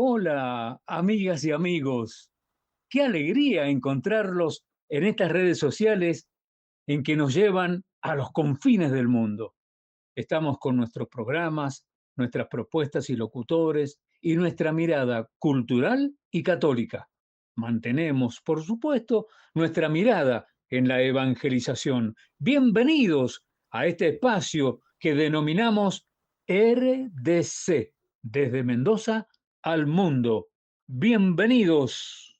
Hola, amigas y amigos. Qué alegría encontrarlos en estas redes sociales en que nos llevan a los confines del mundo. Estamos con nuestros programas, nuestras propuestas y locutores y nuestra mirada cultural y católica. Mantenemos, por supuesto, nuestra mirada en la evangelización. Bienvenidos a este espacio que denominamos RDC, desde Mendoza al mundo. Bienvenidos.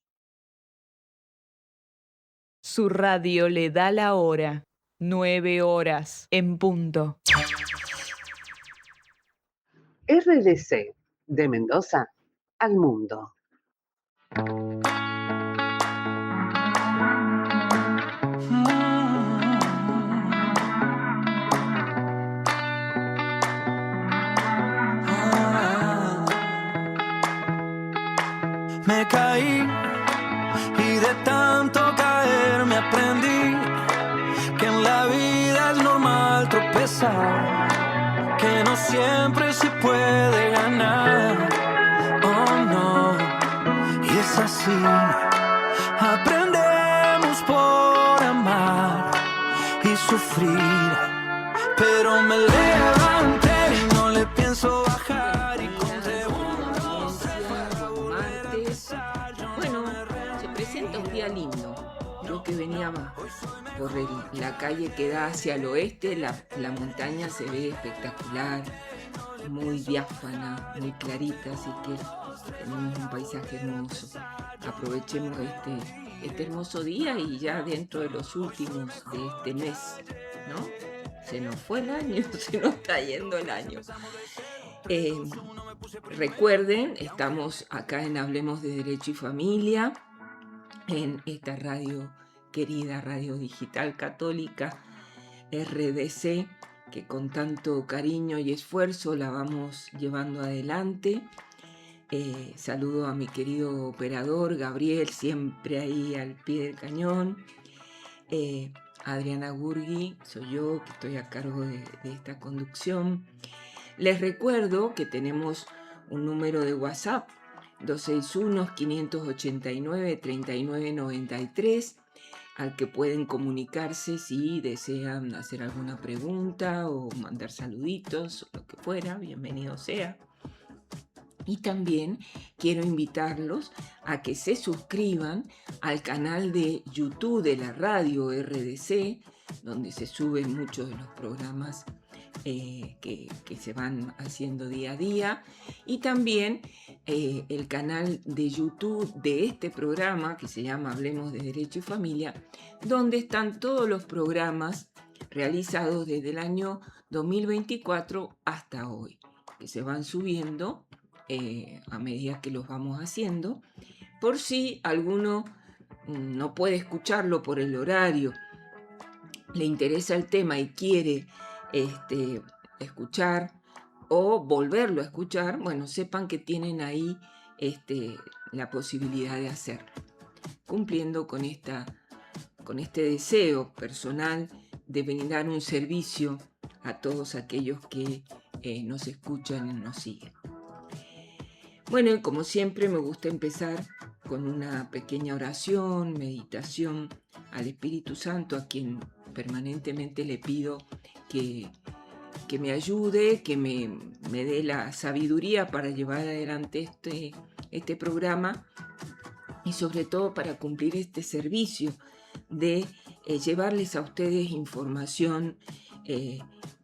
Su radio le da la hora, 9 horas en punto. RDC, de Mendoza al mundo. Me caí y de tanto caer me aprendí que en la vida es normal tropezar, que no siempre se puede ganar, oh no, y es así, aprendemos por amar y sufrir, pero me levanté y no le pienso bajar y conté Bueno, se presenta un día lindo. Yo que venía por la calle que da hacia el oeste, la montaña se ve espectacular, muy diáfana, muy clarita, así que tenemos un paisaje hermoso. Aprovechemos este hermoso día y ya dentro de los últimos de este mes, ¿no? Se nos fue el año, se nos está yendo el año. Recuerden, estamos acá en Hablemos de Derecho y Familia, en esta radio querida, Radio Digital Católica, RDC, que con tanto cariño y esfuerzo la vamos llevando adelante. Saludo a mi querido operador Gabriel, siempre ahí al pie del cañón. Adriana Gurgui, soy yo que estoy a cargo de esta conducción. Les recuerdo que tenemos un número de WhatsApp, 261-589-3993, al que pueden comunicarse si desean hacer alguna pregunta o mandar saluditos, o lo que fuera, bienvenido sea. Y también quiero invitarlos a que se suscriban al canal de YouTube de la radio RDC, donde se suben muchos de los programas que se van haciendo día a día, y también el canal de YouTube de este programa que se llama Hablemos de Derecho y Familia, donde están todos los programas realizados desde el año 2024 hasta hoy, que se van subiendo a medida que los vamos haciendo, por si alguno no puede escucharlo por el horario, le interesa el tema y quiere escuchar o volverlo a escuchar, bueno, sepan que tienen ahí la posibilidad de hacerlo, cumpliendo con este deseo personal de brindar un servicio a todos aquellos que nos escuchan y nos siguen. Bueno, y como siempre me gusta empezar con una pequeña oración, meditación al Espíritu Santo, a quien permanentemente le pido que me ayude, que me dé la sabiduría para llevar adelante este programa y sobre todo para cumplir este servicio de llevarles a ustedes información,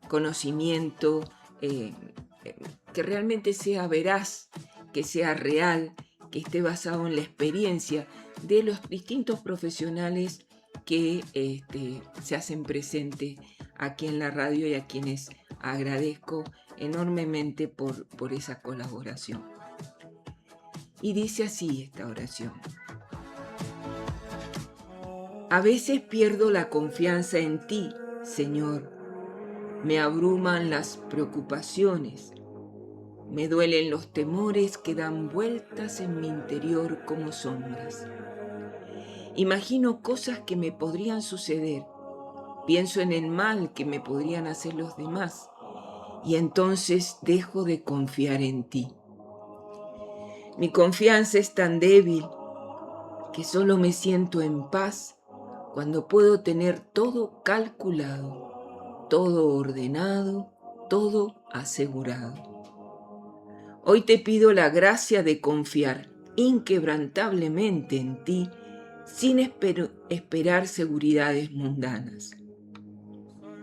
conocimiento, que realmente sea veraz, que sea real, que esté basado en la experiencia de los distintos profesionales que se hacen presente aquí en la radio y a quienes agradezco enormemente por esa colaboración. Y dice así esta oración. A veces pierdo la confianza en ti, Señor. Me abruman las preocupaciones. Me duelen los temores que dan vueltas en mi interior como sombras. Imagino cosas que me podrían suceder. Pienso en el mal que me podrían hacer los demás y entonces dejo de confiar en ti. Mi confianza es tan débil que solo me siento en paz cuando puedo tener todo calculado, todo ordenado, todo asegurado. Hoy te pido la gracia de confiar inquebrantablemente en ti sin esperar seguridades mundanas.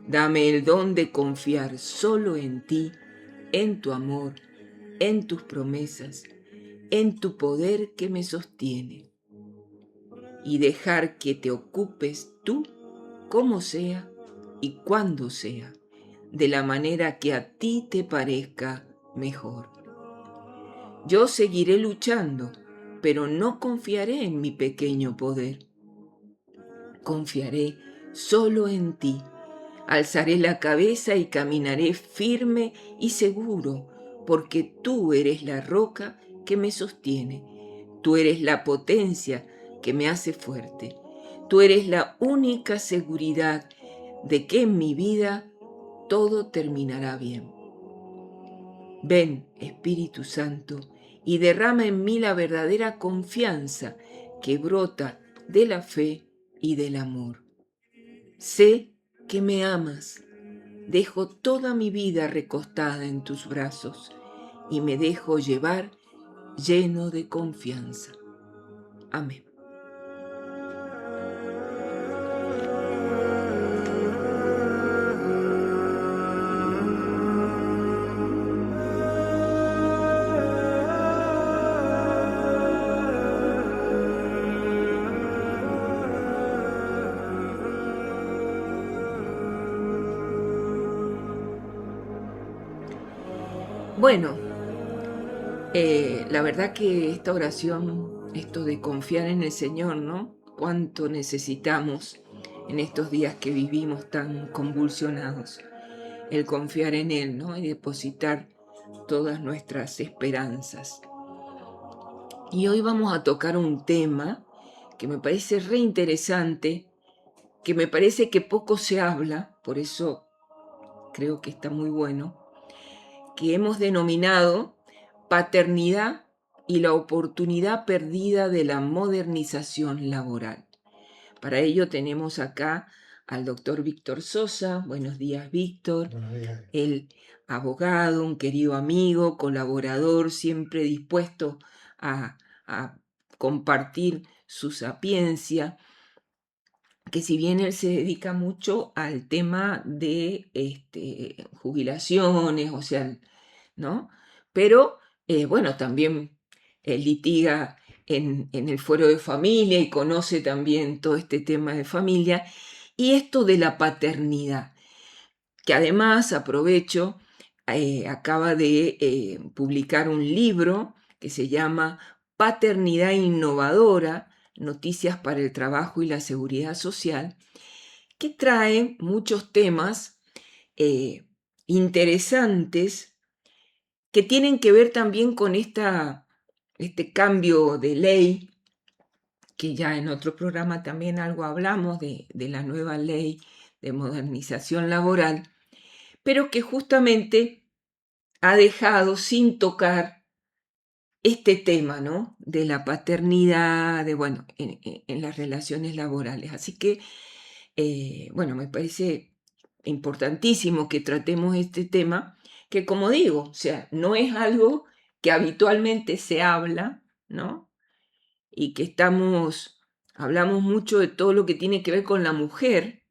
Dame el don de confiar solo en ti, en tu amor, en tus promesas, en tu poder que me sostiene, y dejar que te ocupes tú como sea y cuando sea, de la manera que a ti te parezca mejor. Yo seguiré luchando, pero no confiaré en mi pequeño poder. Confiaré solo en ti. Alzaré la cabeza y caminaré firme y seguro, porque tú eres la roca que me sostiene. Tú eres la potencia que me hace fuerte. Tú eres la única seguridad de que en mi vida todo terminará bien. Ven, Espíritu Santo, y derrama en mí la verdadera confianza que brota de la fe y del amor. Sé que me amas. Dejo toda mi vida recostada en tus brazos y me dejo llevar lleno de confianza. Amén. Bueno, la verdad que esta oración, esto de confiar en el Señor, ¿no? Cuánto necesitamos en estos días que vivimos tan convulsionados, el confiar en Él, ¿no? Y depositar todas nuestras esperanzas. Y hoy vamos a tocar un tema que me parece re interesante, que me parece que poco se habla, por eso creo que está muy bueno, que hemos denominado paternidad y la oportunidad perdida de la modernización laboral. Para ello tenemos acá al doctor Víctor Sosa. Buenos días, Víctor. Buenos días. El abogado, un querido amigo, colaborador, siempre dispuesto a compartir su sapiencia, que si bien él se dedica mucho al tema de jubilaciones, o sea, ¿no? Pero, bueno, también litiga en el fuero de familia y conoce también todo este tema de familia y esto de la paternidad, que además, aprovecho, acaba de publicar un libro que se llama Paternidad Innovadora, Noticias para el Trabajo y la Seguridad Social, que trae muchos temas interesantes que tienen que ver también con este cambio de ley, que ya en otro programa también algo hablamos de la nueva ley de modernización laboral, pero que justamente ha dejado sin tocar este tema, ¿no? De la paternidad, en las relaciones laborales. Así que, bueno, me parece importantísimo que tratemos este tema, que como digo, o sea, no es algo que habitualmente se habla, ¿no? Y que hablamos mucho de todo lo que tiene que ver con la mujer,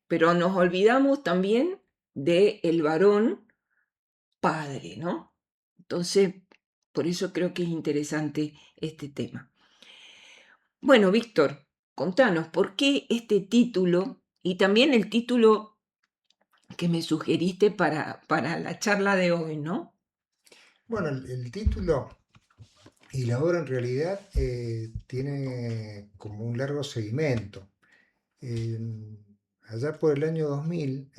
pero nos olvidamos también del varón padre, ¿no? Entonces, por eso creo que es interesante este tema. Bueno, Víctor, contanos, ¿por qué este título y también el título que me sugeriste para la charla de hoy, ¿no? Bueno, el título y la obra en realidad tiene como un largo seguimiento. Allá por el año 2000,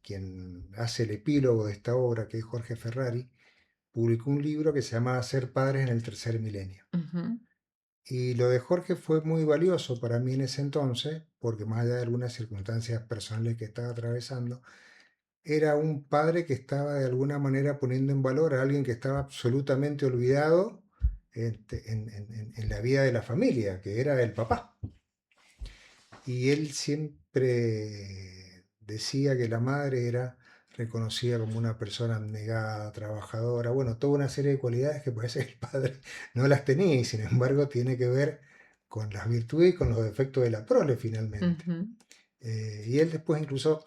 quien hace el epílogo de esta obra, que es Jorge Ferrari, publicó un libro que se llama Ser padres en el tercer milenio. Ujú. Y lo de Jorge fue muy valioso para mí en ese entonces, porque más allá de algunas circunstancias personales que estaba atravesando, era un padre que estaba de alguna manera poniendo en valor a alguien que estaba absolutamente olvidado en la vida de la familia, que era el papá. Y él siempre decía que la madre era reconocida como una persona abnegada, trabajadora, bueno, toda una serie de cualidades que parece que el padre no las tenía y sin embargo tiene que ver con las virtudes y con los defectos de la prole finalmente. Ujú. Y él después incluso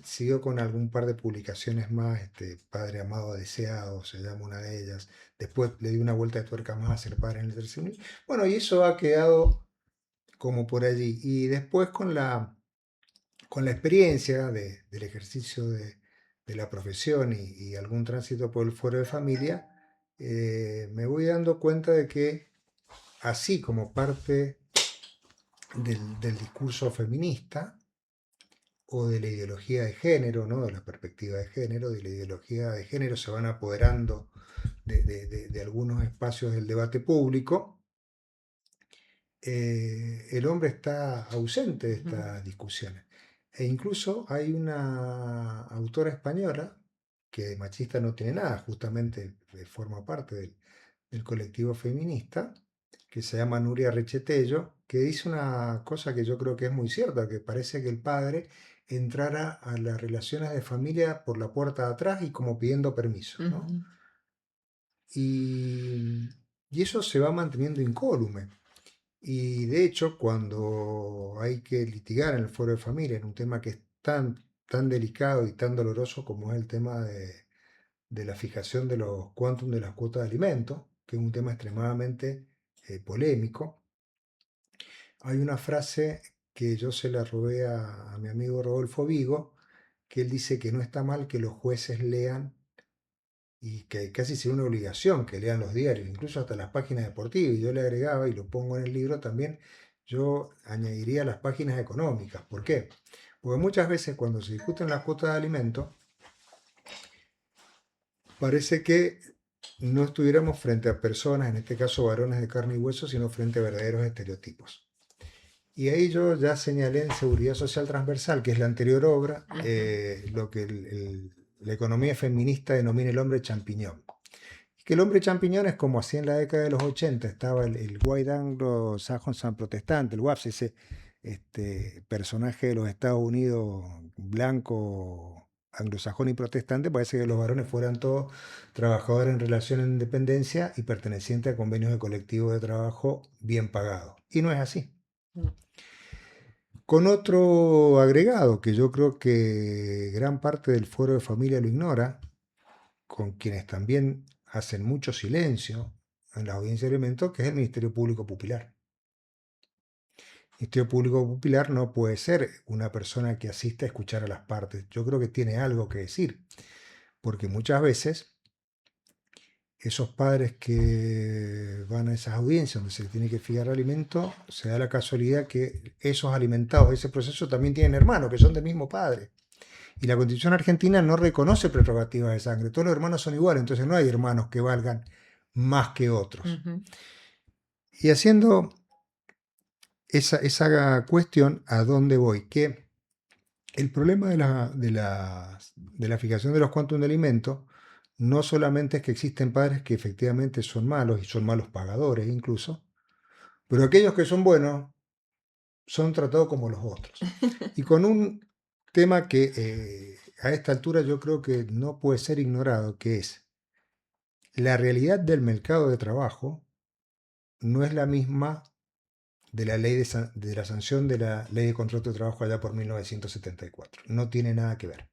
siguió con algún par de publicaciones más, Padre Amado Deseado, se llama una de ellas. Después le dio una vuelta de tuerca más a ser padre en el tercer nivel. Bueno, y eso ha quedado como por allí. Y después con la experiencia del ejercicio de la profesión y algún tránsito por el fuero de familia, me voy dando cuenta de que así como parte del discurso feminista o de la ideología de género, ¿no? De la perspectiva de género, de la ideología de género se van apoderando de algunos espacios del debate público, el hombre está ausente de estas discusiones. E incluso hay una autora española que de machista no tiene nada, justamente forma parte del colectivo feminista, que se llama Nuria Rechetello, que dice una cosa que yo creo que es muy cierta, que parece que el padre entrara a las relaciones de familia por la puerta de atrás y como pidiendo permiso, ¿no? Ujú. Y eso se va manteniendo incólume. Y de hecho, cuando hay que litigar en el foro de familia en un tema que es tan delicado y tan doloroso como es el tema de la fijación de los quantum de las cuotas de alimentos, que es un tema extremadamente polémico, hay una frase que yo se la robé a mi amigo Rodolfo Vigo, que él dice que no está mal que los jueces lean y que casi sería una obligación que lean los diarios, incluso hasta las páginas deportivas. Y yo le agregaba, y lo pongo en el libro también, yo añadiría las páginas económicas. ¿Por qué? Porque muchas veces cuando se discuten las cuotas de alimentos, parece que no estuviéramos frente a personas, en este caso varones de carne y hueso, sino frente a verdaderos estereotipos. Y ahí yo ya señalé en Seguridad Social Transversal, que es la anterior obra, lo que la economía feminista denomina el hombre champiñón. Que el hombre champiñón es como así en la década de los 80 estaba el White Anglo-Saxon Protestante, el WAPS, ese personaje de los Estados Unidos blanco, anglosajón y protestante. Parece que los varones fueran todos trabajadores en relación de independencia y pertenecientes a convenios de colectivos de trabajo bien pagados. Y no es así. Con otro agregado que yo creo que gran parte del foro de familia lo ignora, con quienes también hacen mucho silencio en la audiencia de alimentos, que es el Ministerio Público Pupilar. El Ministerio Público Pupilar no puede ser una persona que asiste a escuchar a las partes. Yo creo que tiene algo que decir, porque muchas veces esos padres que van a esas audiencias donde se tiene que fijar alimento, se da la casualidad que esos alimentados de ese proceso también tienen hermanos que son del mismo padre. Y la Constitución argentina no reconoce prerrogativas de sangre. Todos los hermanos son iguales, entonces no hay hermanos que valgan más que otros. Ujú. Y haciendo esa cuestión, ¿a dónde voy? Que el problema de la fijación de los quantum de alimentos no solamente es que existen padres que efectivamente son malos y son malos pagadores incluso, pero aquellos que son buenos son tratados como los otros. Y con un tema que a esta altura yo creo que no puede ser ignorado, que es la realidad del mercado de trabajo no es la misma de la ley de la sanción de la ley de contrato de trabajo allá por 1974. No tiene nada que ver.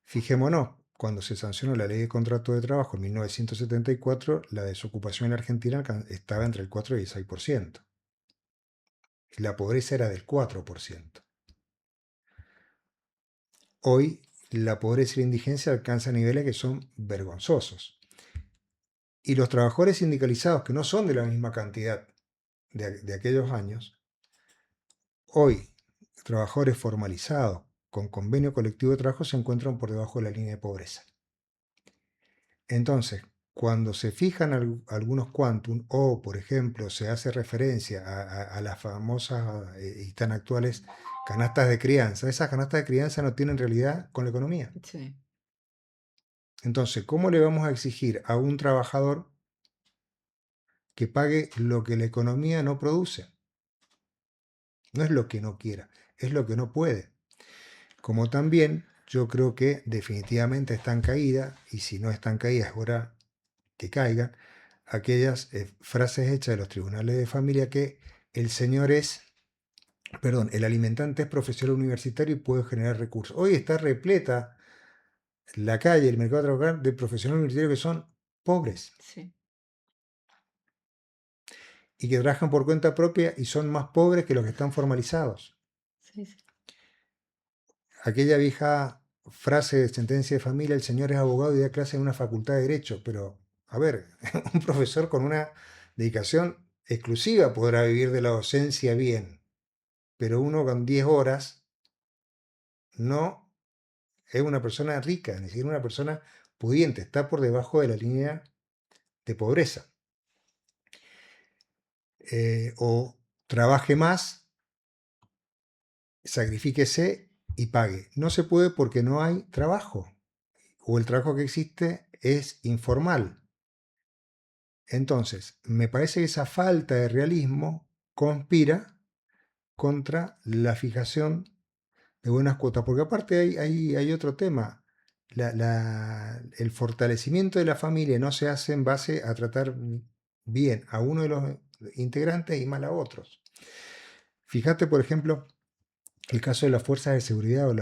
Fijémonos, cuando se sancionó la ley de contrato de trabajo en 1974, la desocupación en la Argentina estaba entre el 4 y el 6%. Y la pobreza era del 4%. Hoy la pobreza y la indigencia alcanzan niveles que son vergonzosos. Y los trabajadores sindicalizados, que no son de la misma cantidad de aquellos años, hoy trabajadores formalizados con convenio colectivo de trabajo se encuentran por debajo de la línea de pobreza. Entonces, cuando se fijan algunos quantum o, por ejemplo, se hace referencia a las famosas y tan actuales canastas de crianza, esas canastas de crianza no tienen realidad con la economía. Sí. Entonces, ¿cómo le vamos a exigir a un trabajador que pague lo que la economía no produce. No es lo que no quiera, es lo que no puede. Como también yo creo que definitivamente están caídas, y si no están caídas es hora que caigan, aquellas frases hechas de los tribunales de familia que el alimentante es profesor universitario y puede generar recursos. Hoy está repleta la calle, el mercado de trabajar de profesionales universitarios que son pobres Sí, y que trabajan por cuenta propia y son más pobres que los que están formalizados. sí, sí. Aquella vieja frase de sentencia de familia, el señor es abogado y da clase en una facultad de Derecho, pero, a ver, un profesor con una dedicación exclusiva podrá vivir de la docencia bien, pero uno con 10 horas no es una persona rica, ni siquiera una persona pudiente, está por debajo de la línea de pobreza. O trabaje más, sacrifíquese y pague. No se puede porque no hay trabajo, o el trabajo que existe es informal. Entonces, me parece que esa falta de realismo conspira contra la fijación de buenas cuotas, porque aparte hay otro tema. El fortalecimiento de la familia no se hace en base a tratar bien a uno de los integrantes y mal a otros. Fíjate, por ejemplo, el caso de las fuerzas de seguridad o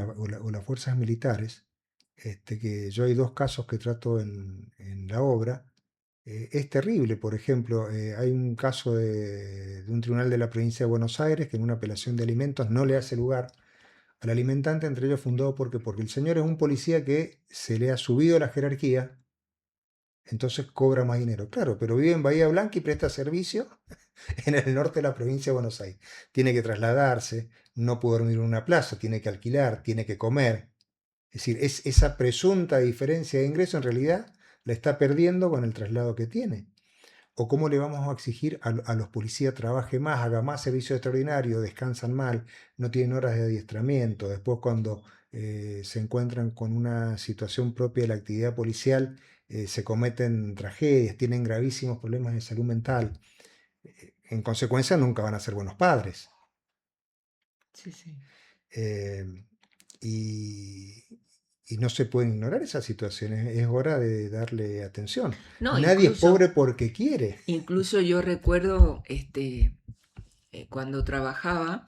las fuerzas militares, que yo hay dos casos que trato en la obra. Es terrible, por ejemplo, hay un caso de un tribunal de la provincia de Buenos Aires que en una apelación de alimentos no le hace lugar al alimentante, entre ellos fundado porque el señor es un policía que se le ha subido la jerarquía, entonces cobra más dinero. Claro, pero vive en Bahía Blanca y presta servicio en el norte de la provincia de Buenos Aires. Tiene que trasladarse, no puede dormir en una plaza, tiene que alquilar, tiene que comer. Es decir, esa presunta diferencia de ingreso en realidad la está perdiendo con el traslado que tiene. ¿O cómo le vamos a exigir a los policías trabaje más, haga más servicio extraordinario, descansan mal, no tienen horas de adiestramiento? Después cuando se encuentran con una situación propia de la actividad policial, se cometen tragedias, tienen gravísimos problemas de salud mental. En consecuencia nunca van a ser buenos padres. Sí, sí. Y no se pueden ignorar esas situaciones, es hora de darle atención. No, Nadie es pobre porque quiere. Incluso yo recuerdo cuando trabajaba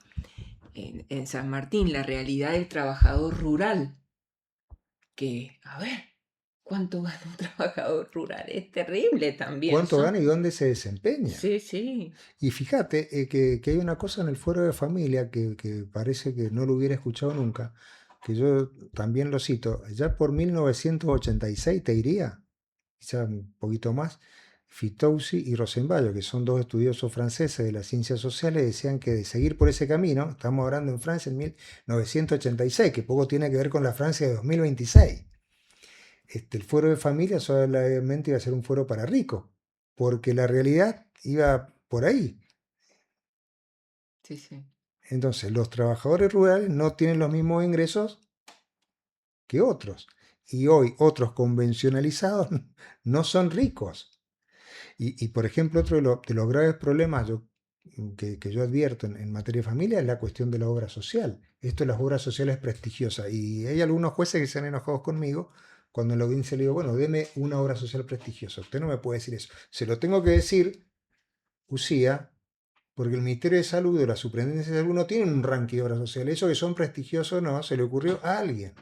en San Martín, la realidad del trabajador rural, que, a ver, ¿cuánto gana un trabajador rural? Es terrible también. ¿Cuánto gana y dónde se desempeña? Sí, sí. Y fíjate que hay una cosa en el fuero de familia que parece que no lo hubiera escuchado nunca, que yo también lo cito, ya por 1986 te diría, quizá un poquito más, Fitoussi y Rosenbaum, que son dos estudiosos franceses de las ciencias sociales, decían que de seguir por ese camino, estamos hablando en Francia en 1986, que poco tiene que ver con la Francia de 2026. El fuero de familia solamente iba a ser un fuero para ricos, porque la realidad iba por ahí. Sí, sí. Entonces, los trabajadores rurales no tienen los mismos ingresos que otros. Y hoy otros convencionalizados no son ricos. Y por ejemplo, otro de los graves problemas que yo advierto en materia de familia es la cuestión de la obra social. Esto de las obras sociales prestigiosas. Y hay algunos jueces que se han enojado conmigo cuando en la audiencia le digo, bueno, deme una obra social prestigiosa. Usted no me puede decir eso. Se lo tengo que decir, Usía, porque el Ministerio de Salud o la Superintendencia de Salud no tienen un ranking de obras sociales. Eso que son prestigiosos no, se le ocurrió a alguien,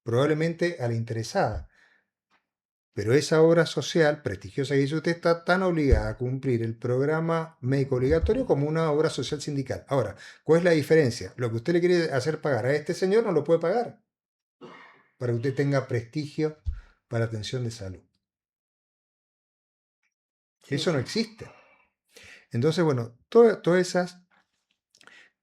probablemente a la interesada. Pero esa obra social prestigiosa que dice usted está tan obligada a cumplir el programa médico obligatorio como una obra social sindical. Ahora, ¿cuál es la diferencia? Lo que usted le quiere hacer pagar a este señor no lo puede pagar para que usted tenga prestigio para atención de salud. Sí, Eso no sí. existe. Entonces, bueno, todas esas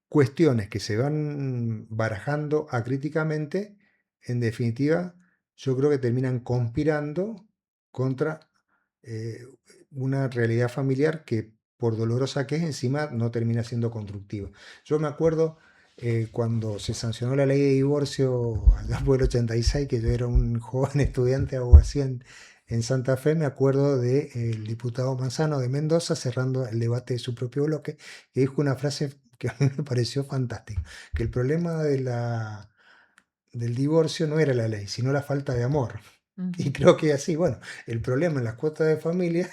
cuestiones que se van barajando acríticamente, en definitiva, yo creo que terminan conspirando contra una realidad familiar que, por dolorosa que es, encima no termina siendo constructiva. Yo me acuerdo cuando se sancionó la ley de divorcio allá por el 86, que yo era un joven estudiante de abogacía en Santa Fe me acuerdo del diputado Manzano de Mendoza cerrando el debate de su propio bloque, que dijo una frase que a mí me pareció fantástica, que el problema del divorcio no era la ley, sino la falta de amor. Y Ujú. creo que así, bueno, el problema en las cuotas de familia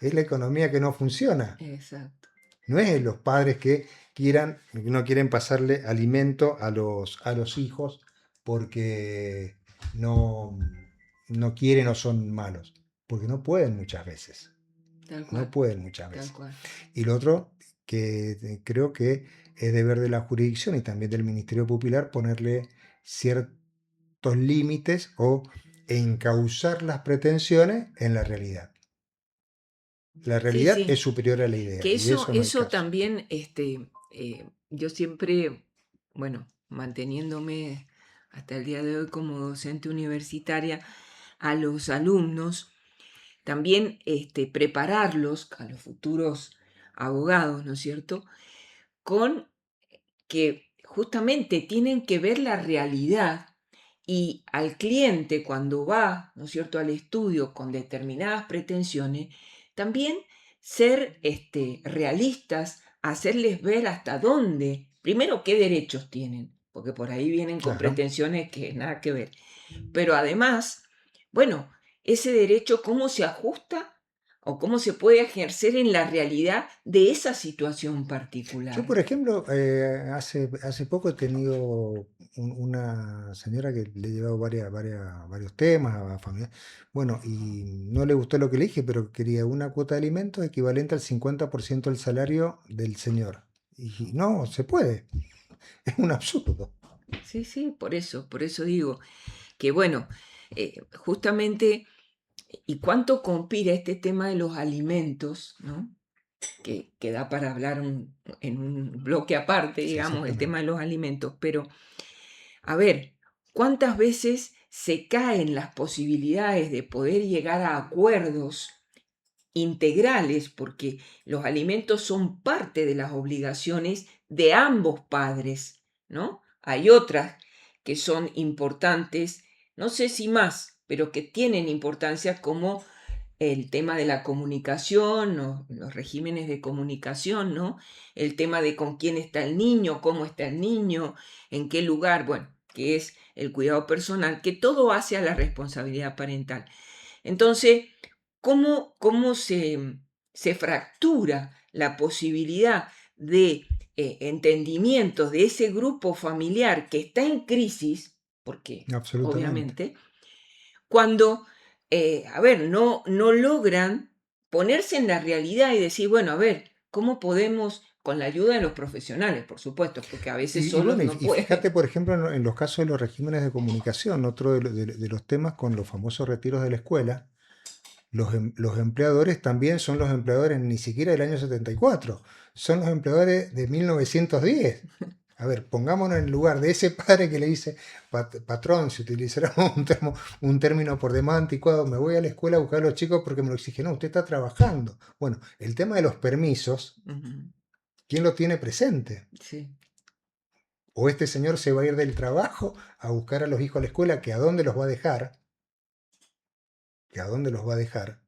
es la economía que no funciona. Exacto. No es los padres que no quieren pasarle alimento a los hijos porque no, no quieren o son malos, porque no pueden muchas veces, Tal no cual, pueden muchas tal veces. cual. Y lo otro, que creo que es deber de la jurisdicción y también del Ministerio Popular ponerle ciertos límites o encauzar las pretensiones en la realidad. La Sí, realidad es sí. superior a la idea Que y de eso no hay eso caso. también, yo siempre, bueno, manteniéndome hasta el día de hoy como docente universitaria, a los alumnos, también prepararlos, a los futuros abogados, ¿no es cierto?, con que justamente tienen que ver la realidad y al cliente cuando va, ¿no es cierto?, al estudio con determinadas pretensiones, también ser realistas, hacerles ver hasta dónde, primero qué derechos tienen, porque por ahí vienen con Claro. pretensiones que nada que ver, pero además, bueno, ese derecho cómo se ajusta o cómo se puede ejercer en la realidad de esa situación Yo, particular. por ejemplo, hace poco he tenido una señora que le he llevado varios temas a familia. Bueno, y no le gustó lo que le dije, pero quería una cuota de alimentos equivalente al 50% del salario del señor. Y no, se puede. Es un absurdo. Sí, sí, por eso digo que bueno, justamente, y cuánto conspira este tema de los alimentos, ¿no? Que da para hablar en un bloque aparte, Sí, digamos, el tema exactamente. de los alimentos, pero a ver, ¿cuántas veces se caen las posibilidades de poder llegar a acuerdos integrales? Porque los alimentos son parte de las obligaciones de ambos padres, ¿no? Hay otras que son importantes, no sé si más, pero que tienen importancia como el tema de la comunicación, los regímenes de comunicación, ¿no? El tema de con quién está el niño, cómo está el niño, en qué lugar, bueno, que es el cuidado personal, que todo hace a la responsabilidad parental. Entonces, ¿cómo se fractura la posibilidad de entendimientos de ese grupo familiar que está en crisis? Porque, Absolutamente. obviamente, cuando, a ver, no logran ponerse en la realidad y decir, bueno, a ver, ¿cómo podemos, con la ayuda de los profesionales, por supuesto, porque a veces Y solos bueno, no y fíjate, pueden? por ejemplo, en los casos de los regímenes de comunicación, otro de los temas con los famosos retiros de la escuela. Los empleadores también son los empleadores ni siquiera del año 74, son los empleadores de 1910. A ver, pongámonos en el lugar de ese padre que le dice, patrón, si utilizáramos un término por demás anticuado, me voy a la escuela a buscar a los chicos porque me lo exigen. No, usted está trabajando. Bueno, el tema de los permisos, Ujú, ¿quién lo tiene presente? sí, O este señor se va a ir del trabajo a buscar a los hijos a la escuela, que a dónde los va a dejar, que a dónde los va a dejar.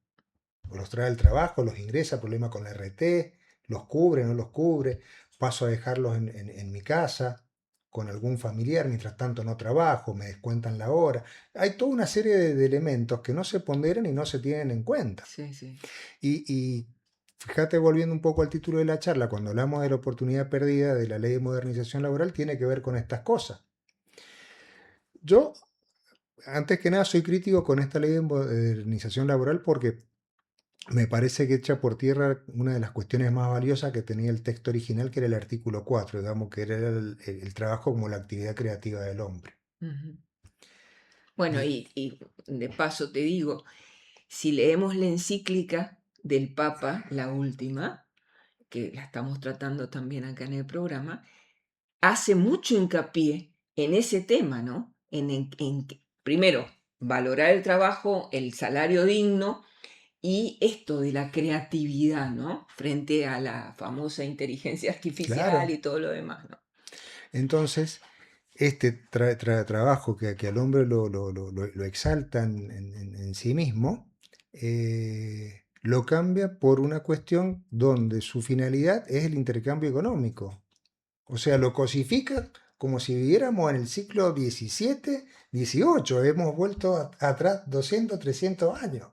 O los trae al trabajo, los ingresa, problema con la RT, los cubre, no los cubre, paso a dejarlos en mi casa con algún familiar, mientras tanto no trabajo, me descuentan la hora. Hay toda una serie de elementos que no se ponderan y no se tienen en cuenta. sí, sí. Y fíjate, volviendo un poco al título de la charla, cuando hablamos de la oportunidad perdida de la ley de modernización laboral, tiene que ver con estas cosas. Yo, antes que nada, soy crítico con esta ley de modernización laboral porque me parece que echa por tierra una de las cuestiones más valiosas que tenía el texto original, que era el artículo 4, digamos, que era el trabajo como la actividad creativa del hombre. Ujú. Bueno, Y y de paso te digo, si leemos la encíclica del Papa, la última, que la estamos tratando también acá en el programa, hace mucho hincapié en ese tema, ¿no? Primero, valorar el trabajo, el salario digno y esto de la creatividad, ¿no? Frente a la famosa inteligencia artificial claro, y todo lo demás, ¿no? entonces este trabajo que al hombre lo exalta en sí mismo, lo cambia por una cuestión donde su finalidad es el intercambio económico. O sea, lo cosifica como si viviéramos en el siglo XVII, XVIII. Hemos vuelto atrás 200, 300 años.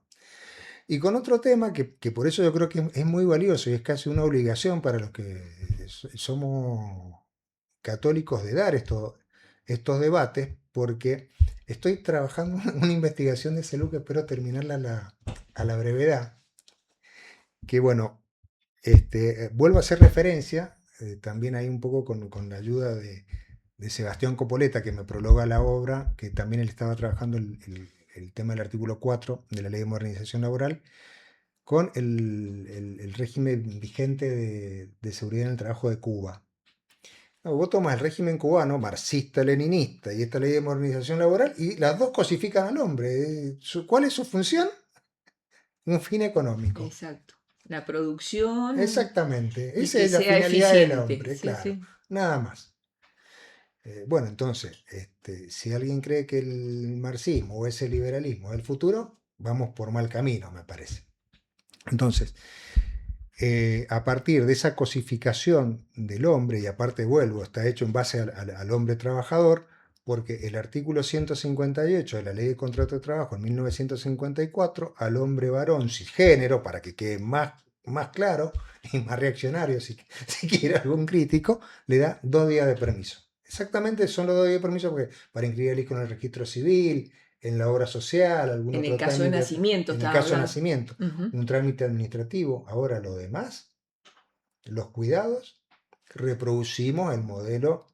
Y con otro tema que por eso yo creo que es muy valioso y es casi una obligación para los que somos católicos de dar estos debates, porque estoy trabajando en una investigación de salud que espero terminarla a la brevedad, que bueno, vuelvo a hacer referencia, también ahí un poco con la ayuda de Sebastián Copoleta, que me prologa la obra, que también él estaba trabajando el tema del artículo 4 de la Ley de Modernización Laboral, con el régimen vigente de seguridad en el trabajo de Cuba. No, vos tomas el régimen cubano, marxista-leninista, y esta ley de modernización laboral, y las dos cosifican al hombre. ¿Cuál es su función? Un fin económico. Exacto. La producción Exactamente. y Esa que es la sea finalidad del eficiente. hombre, Sí, claro. sí. Nada más. Bueno, entonces, si alguien cree que el marxismo o ese liberalismo es el futuro, vamos por mal camino, me parece. Entonces, a partir de esa cosificación del hombre, y aparte vuelvo, está hecho en base al hombre trabajador, porque el artículo 158 de la Ley de Contrato de Trabajo en 1954, al hombre varón cisgénero, para que quede más claro y más reaccionario, si quiere algún crítico, le da 2 días de permiso. Exactamente son los 2 días de permiso porque para inscribir al hijo en el registro civil, en la obra social, algún En otro el caso de trámite, nacimiento, en el estaba caso de hablando. nacimiento, Ujú. un trámite administrativo. Ahora lo demás, los cuidados, reproducimos el modelo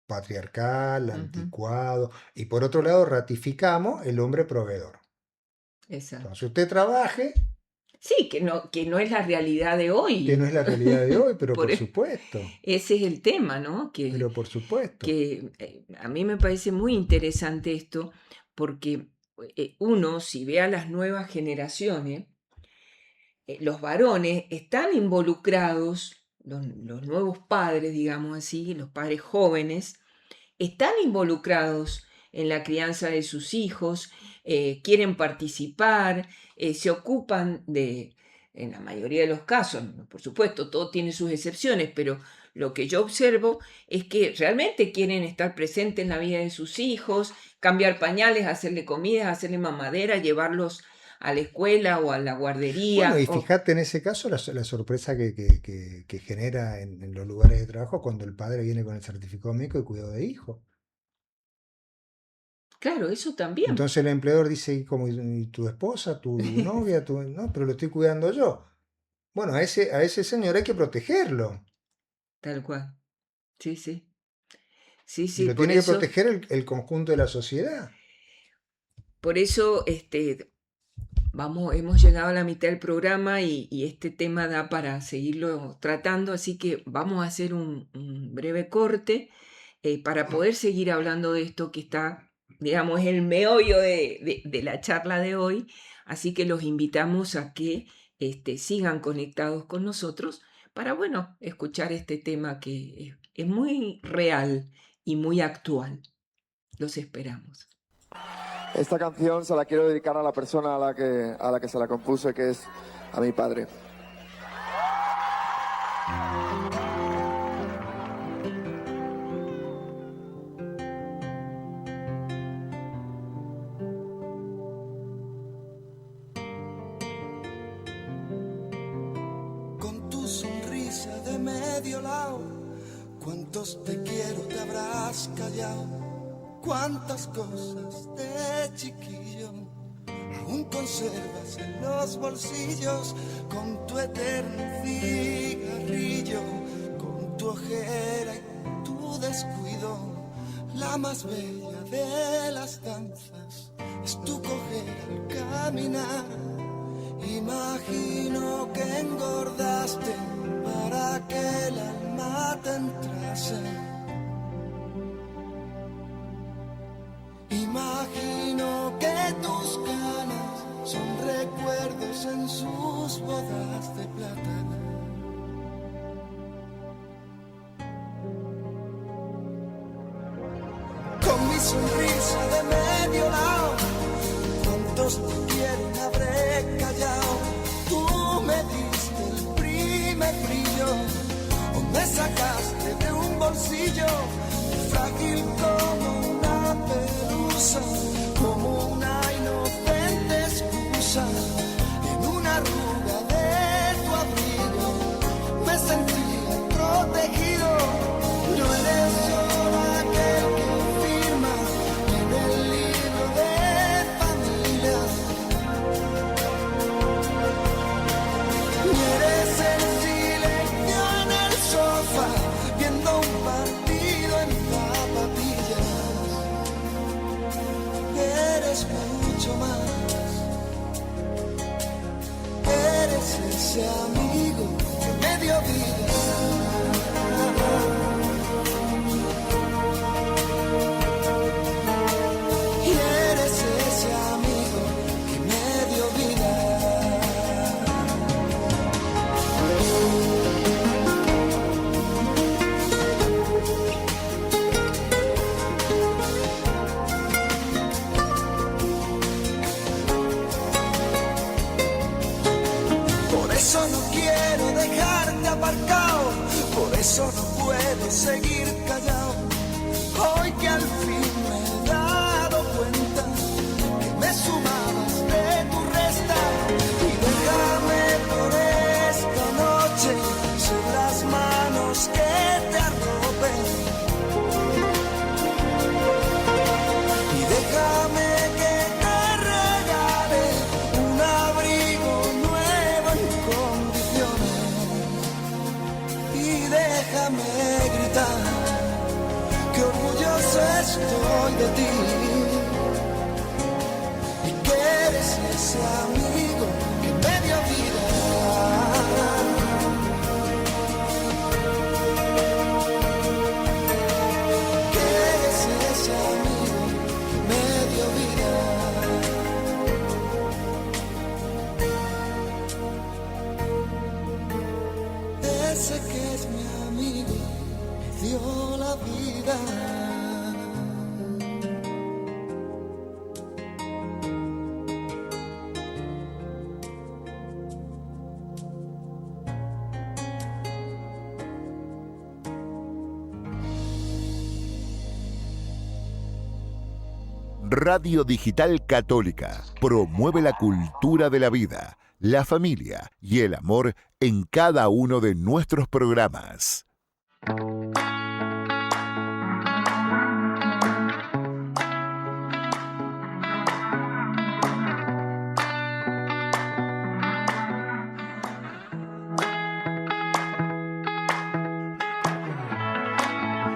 patriarcal, Ujú. anticuado, y por otro lado ratificamos el hombre proveedor. Exacto. Entonces usted trabaje, Sí, que no es la realidad de hoy. que no es la realidad de hoy, pero por Por- supuesto, Ese es el tema, ¿no? pero por supuesto. Que a mí me parece muy interesante esto, porque uno, si ve a las nuevas generaciones, los varones están involucrados, los nuevos padres, digamos así, los padres jóvenes, están involucrados en la crianza de sus hijos, quieren participar, se ocupan en la mayoría de los casos, por supuesto, todo tiene sus excepciones, pero lo que yo observo es que realmente quieren estar presentes en la vida de sus hijos, cambiar pañales, hacerle comida, hacerle mamadera, llevarlos a la escuela o a la guardería. Bueno, y fíjate en ese caso la sorpresa que genera en los lugares de trabajo cuando el padre viene con el certificado médico de cuidado de hijo. Claro, eso también. Entonces el empleador dice, ¿y tu esposa, tu novia? No, pero lo estoy cuidando yo. Bueno, a ese señor hay que protegerlo. Tal cual. Sí, sí. Sí, Y sí, lo por tiene que eso, proteger el conjunto de la sociedad. hemos llegado a la mitad del programa y este tema da para seguirlo tratando, así que vamos a hacer un breve corte para poder seguir hablando de esto que está, digamos, el meollo de la charla de hoy. Así que los invitamos a que sigan conectados con nosotros para, bueno, escuchar este tema que es muy real y muy actual. Los esperamos. Esta canción se la quiero dedicar a la persona a la que se la compuse, que es a mi padre. Con tu sonrisa de medio lado, cuántos te quiero te habrás callado. Cuántas cosas de chiquillo aún conservas en los bolsillos, con tu eterno cigarrillo, con tu ojera y tu descuido. La más bella de las danzas es tu coger al caminar. Imagino que engordaste para que el alma te entrase. Imagino que tus canas son recuerdos en sus bodas de plata. sonrisa de medio lado, cuántos te quieren habré callado. Tú me diste el primer brillo, o me sacaste de un bolsillo frágil como una pelusa, como una inocente excusa. En una arruga de tu abrigo me sentía protegido. No eres solo aquel que firma en el libro de familia, ni eres el silencio en el sofá viendo un partido en zapatillas. Eres mucho más. Eres ese amigo que me dio vida. Y eres ese amigo que me dio vida. Por eso no quiero dejarte aparcado, por eso no puedo seguir callado. Hoy que al fin me he dado cuenta que me sumabas de tu resta, y déjame por esta noche ser las manos que te arropen, y déjame que te regale un abrigo nuevo en condiciones, y déjame gritar que orgulloso estoy de ti, y que eres ese amigo que me dio vida. Que eres ese amigo que me dio vida. Ese que es mi amigo me dio la vida. Radio Digital Católica promueve la cultura de la vida, la familia y el amor en cada uno de nuestros programas.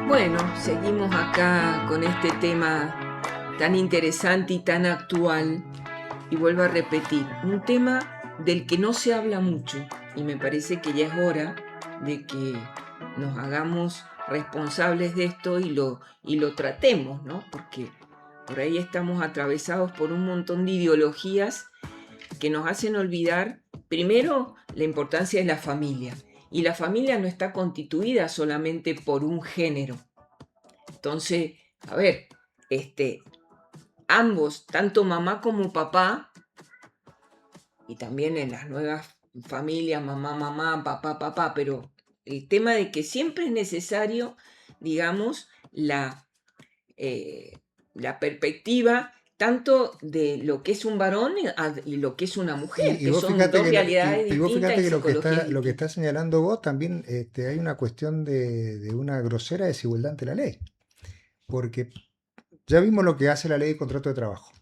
Bueno, seguimos acá con este tema tan interesante y tan actual, y vuelvo a repetir, un tema del que no se habla mucho, y me parece que ya es hora de que nos hagamos responsables de esto y lo tratemos, ¿no? Porque por ahí estamos atravesados por un montón de ideologías que nos hacen olvidar, primero, la importancia de la familia. Y la familia no está constituida solamente por un género. Entonces, a ver, ambos, tanto mamá como papá, y también en las nuevas familias, mamá, papá, pero el tema de que siempre es necesario, digamos, la perspectiva tanto de lo que es un varón y lo que es una mujer, que son dos realidades y vos distintas fíjate y que psicologías lo que distintas. está señalando vos también hay una cuestión de una grosera desigualdad ante la ley. Porque ya vimos lo que hace la ley de contrato de trabajo.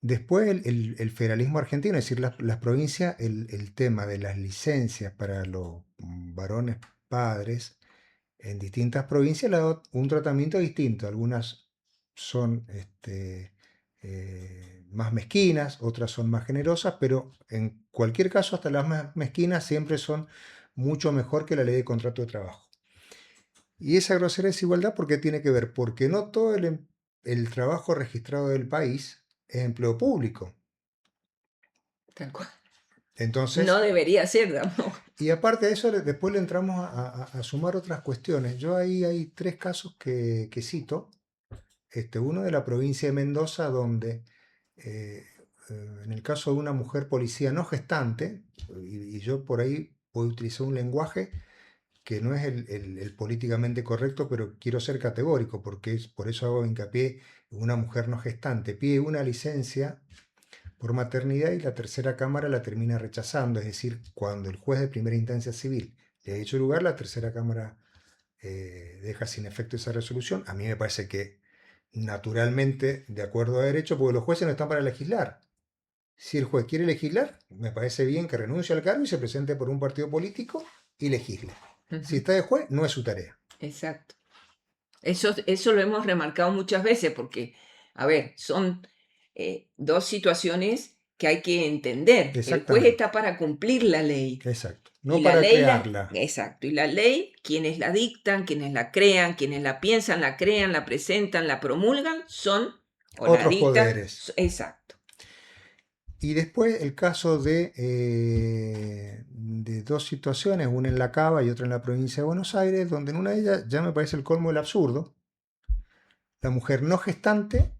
Después el federalismo argentino, es decir, las provincias, el tema de las licencias para los varones padres en distintas provincias le da un tratamiento distinto. Algunas son más mezquinas, otras son más generosas, pero en cualquier caso, hasta las más mezquinas siempre son mucho mejor que la ley de contrato de trabajo. Y esa grosera desigualdad, ¿por qué tiene que ver? Porque no todo el trabajo registrado del país es empleo público. Tal cual. Entonces, No debería ser, ¿no? y aparte de eso, después le entramos a sumar otras cuestiones. Yo ahí hay 3 casos que cito. uno de la provincia de Mendoza, donde en el caso de una mujer policía no gestante, y yo por ahí voy a utilizar un lenguaje que no es el políticamente correcto, pero quiero ser categórico, porque por eso hago hincapié en una mujer no gestante, pide una licencia por maternidad y la tercera cámara la termina rechazando, es decir, cuando el juez de primera instancia civil le ha hecho lugar, la tercera cámara deja sin efecto esa resolución. A mí me parece que naturalmente, de acuerdo a derecho, porque los jueces no están para legislar. Si el juez quiere legislar, me parece bien que renuncie al cargo y se presente por un partido político y legisle. Si está de juez, no es su tarea. Exacto. Eso lo hemos remarcado muchas veces porque, a ver, son dos situaciones que hay que entender. El juez Exactamente. está para cumplir la ley. Exacto. No Y la para ley crearla. exacto. Y la ley, quienes la dictan, quienes la crean, quienes la piensan, la crean, la presentan, la promulgan, son o la Otros dictan. poderes. Exacto. Y después el caso de dos situaciones, una en La Cava y otra en la provincia de Buenos Aires, donde en una de ellas ya me parece el colmo del absurdo. La mujer no gestante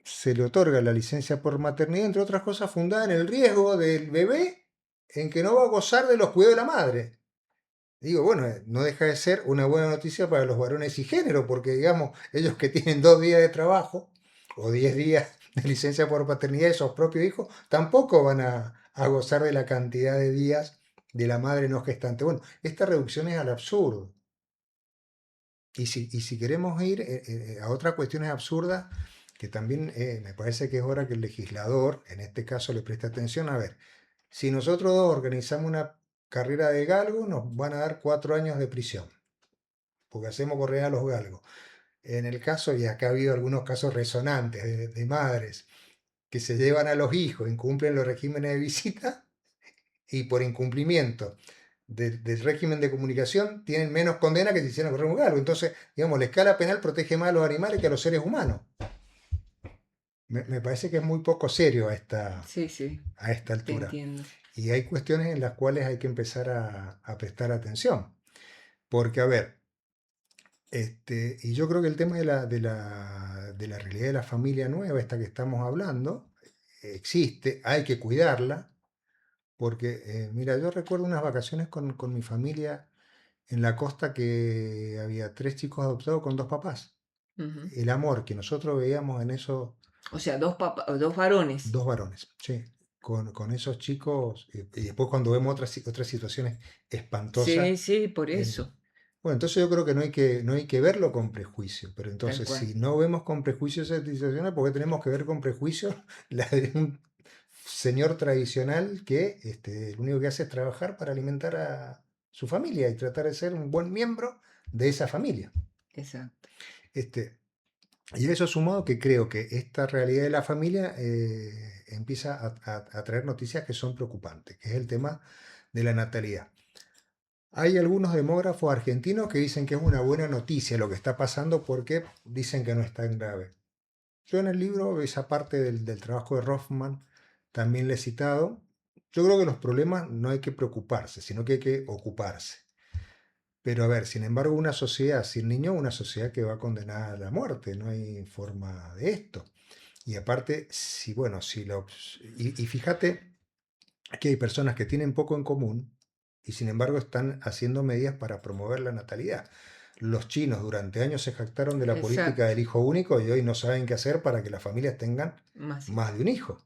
se le otorga la licencia por maternidad, entre otras cosas, fundada en el riesgo del bebé en que no va a gozar de los cuidados de la madre. Digo, bueno, no deja de ser una buena noticia para los varones y género, porque digamos, ellos que tienen 2 días de trabajo o 10 días de licencia por paternidad de sus propios hijos, tampoco van a gozar de la cantidad de días de la madre no gestante. Bueno, esta reducción es al absurdo. Y si queremos ir a otras cuestiones absurdas, que también me parece que es hora que el legislador, en este caso, le preste atención. A ver, si nosotros dos organizamos una carrera de galgo, nos van a dar 4 años de prisión, porque hacemos correr a los galgos. En el caso, y acá ha habido algunos casos resonantes de madres que se llevan a los hijos, incumplen los regímenes de visita y por incumplimiento del régimen de comunicación tienen menos condena que si hicieran correr un galgo. Entonces, digamos, la escala penal protege más a los animales que a los seres humanos. Me parece que es muy poco serio a esta Te altura. entiendo. Y hay cuestiones en las cuales hay que empezar a prestar atención. Porque, a ver, y yo creo que el tema de la realidad de la familia nueva, esta que estamos hablando, existe, hay que cuidarla, porque, mira, yo recuerdo unas vacaciones con mi familia en la costa que había 3 chicos adoptados con 2 papás. Ujú. El amor que nosotros veíamos en esos O sea, dos varones. 2 varones, sí, con esos chicos, y después cuando vemos otras situaciones espantosas. Sí, por en- eso. Bueno, entonces yo creo que no hay que verlo con prejuicio, pero Tal entonces cual. si no vemos con prejuicio esas situaciones, ¿por qué tenemos que ver con prejuicio la de un señor tradicional que lo único que hace es trabajar para alimentar a su familia y tratar de ser un buen miembro de esa familia? Exacto. Y a eso sumado que creo que esta realidad de la familia empieza a traer noticias que son preocupantes, que es el tema de la natalidad. Hay algunos demógrafos argentinos que dicen que es una buena noticia lo que está pasando porque dicen que no es tan grave. Yo en el libro, esa parte del trabajo de Rothman, también le he citado. Yo creo que los problemas no hay que preocuparse, sino que hay que ocuparse. Pero a ver, sin embargo, una sociedad sin niños es una sociedad que va condenada a la muerte, no hay forma de esto. Y aparte, y fíjate que hay personas que tienen poco en común y sin embargo están haciendo medidas para promover la natalidad. Los chinos durante años se jactaron de la política Exacto. del hijo único y hoy no saben qué hacer para que las familias tengan Más. más de un hijo.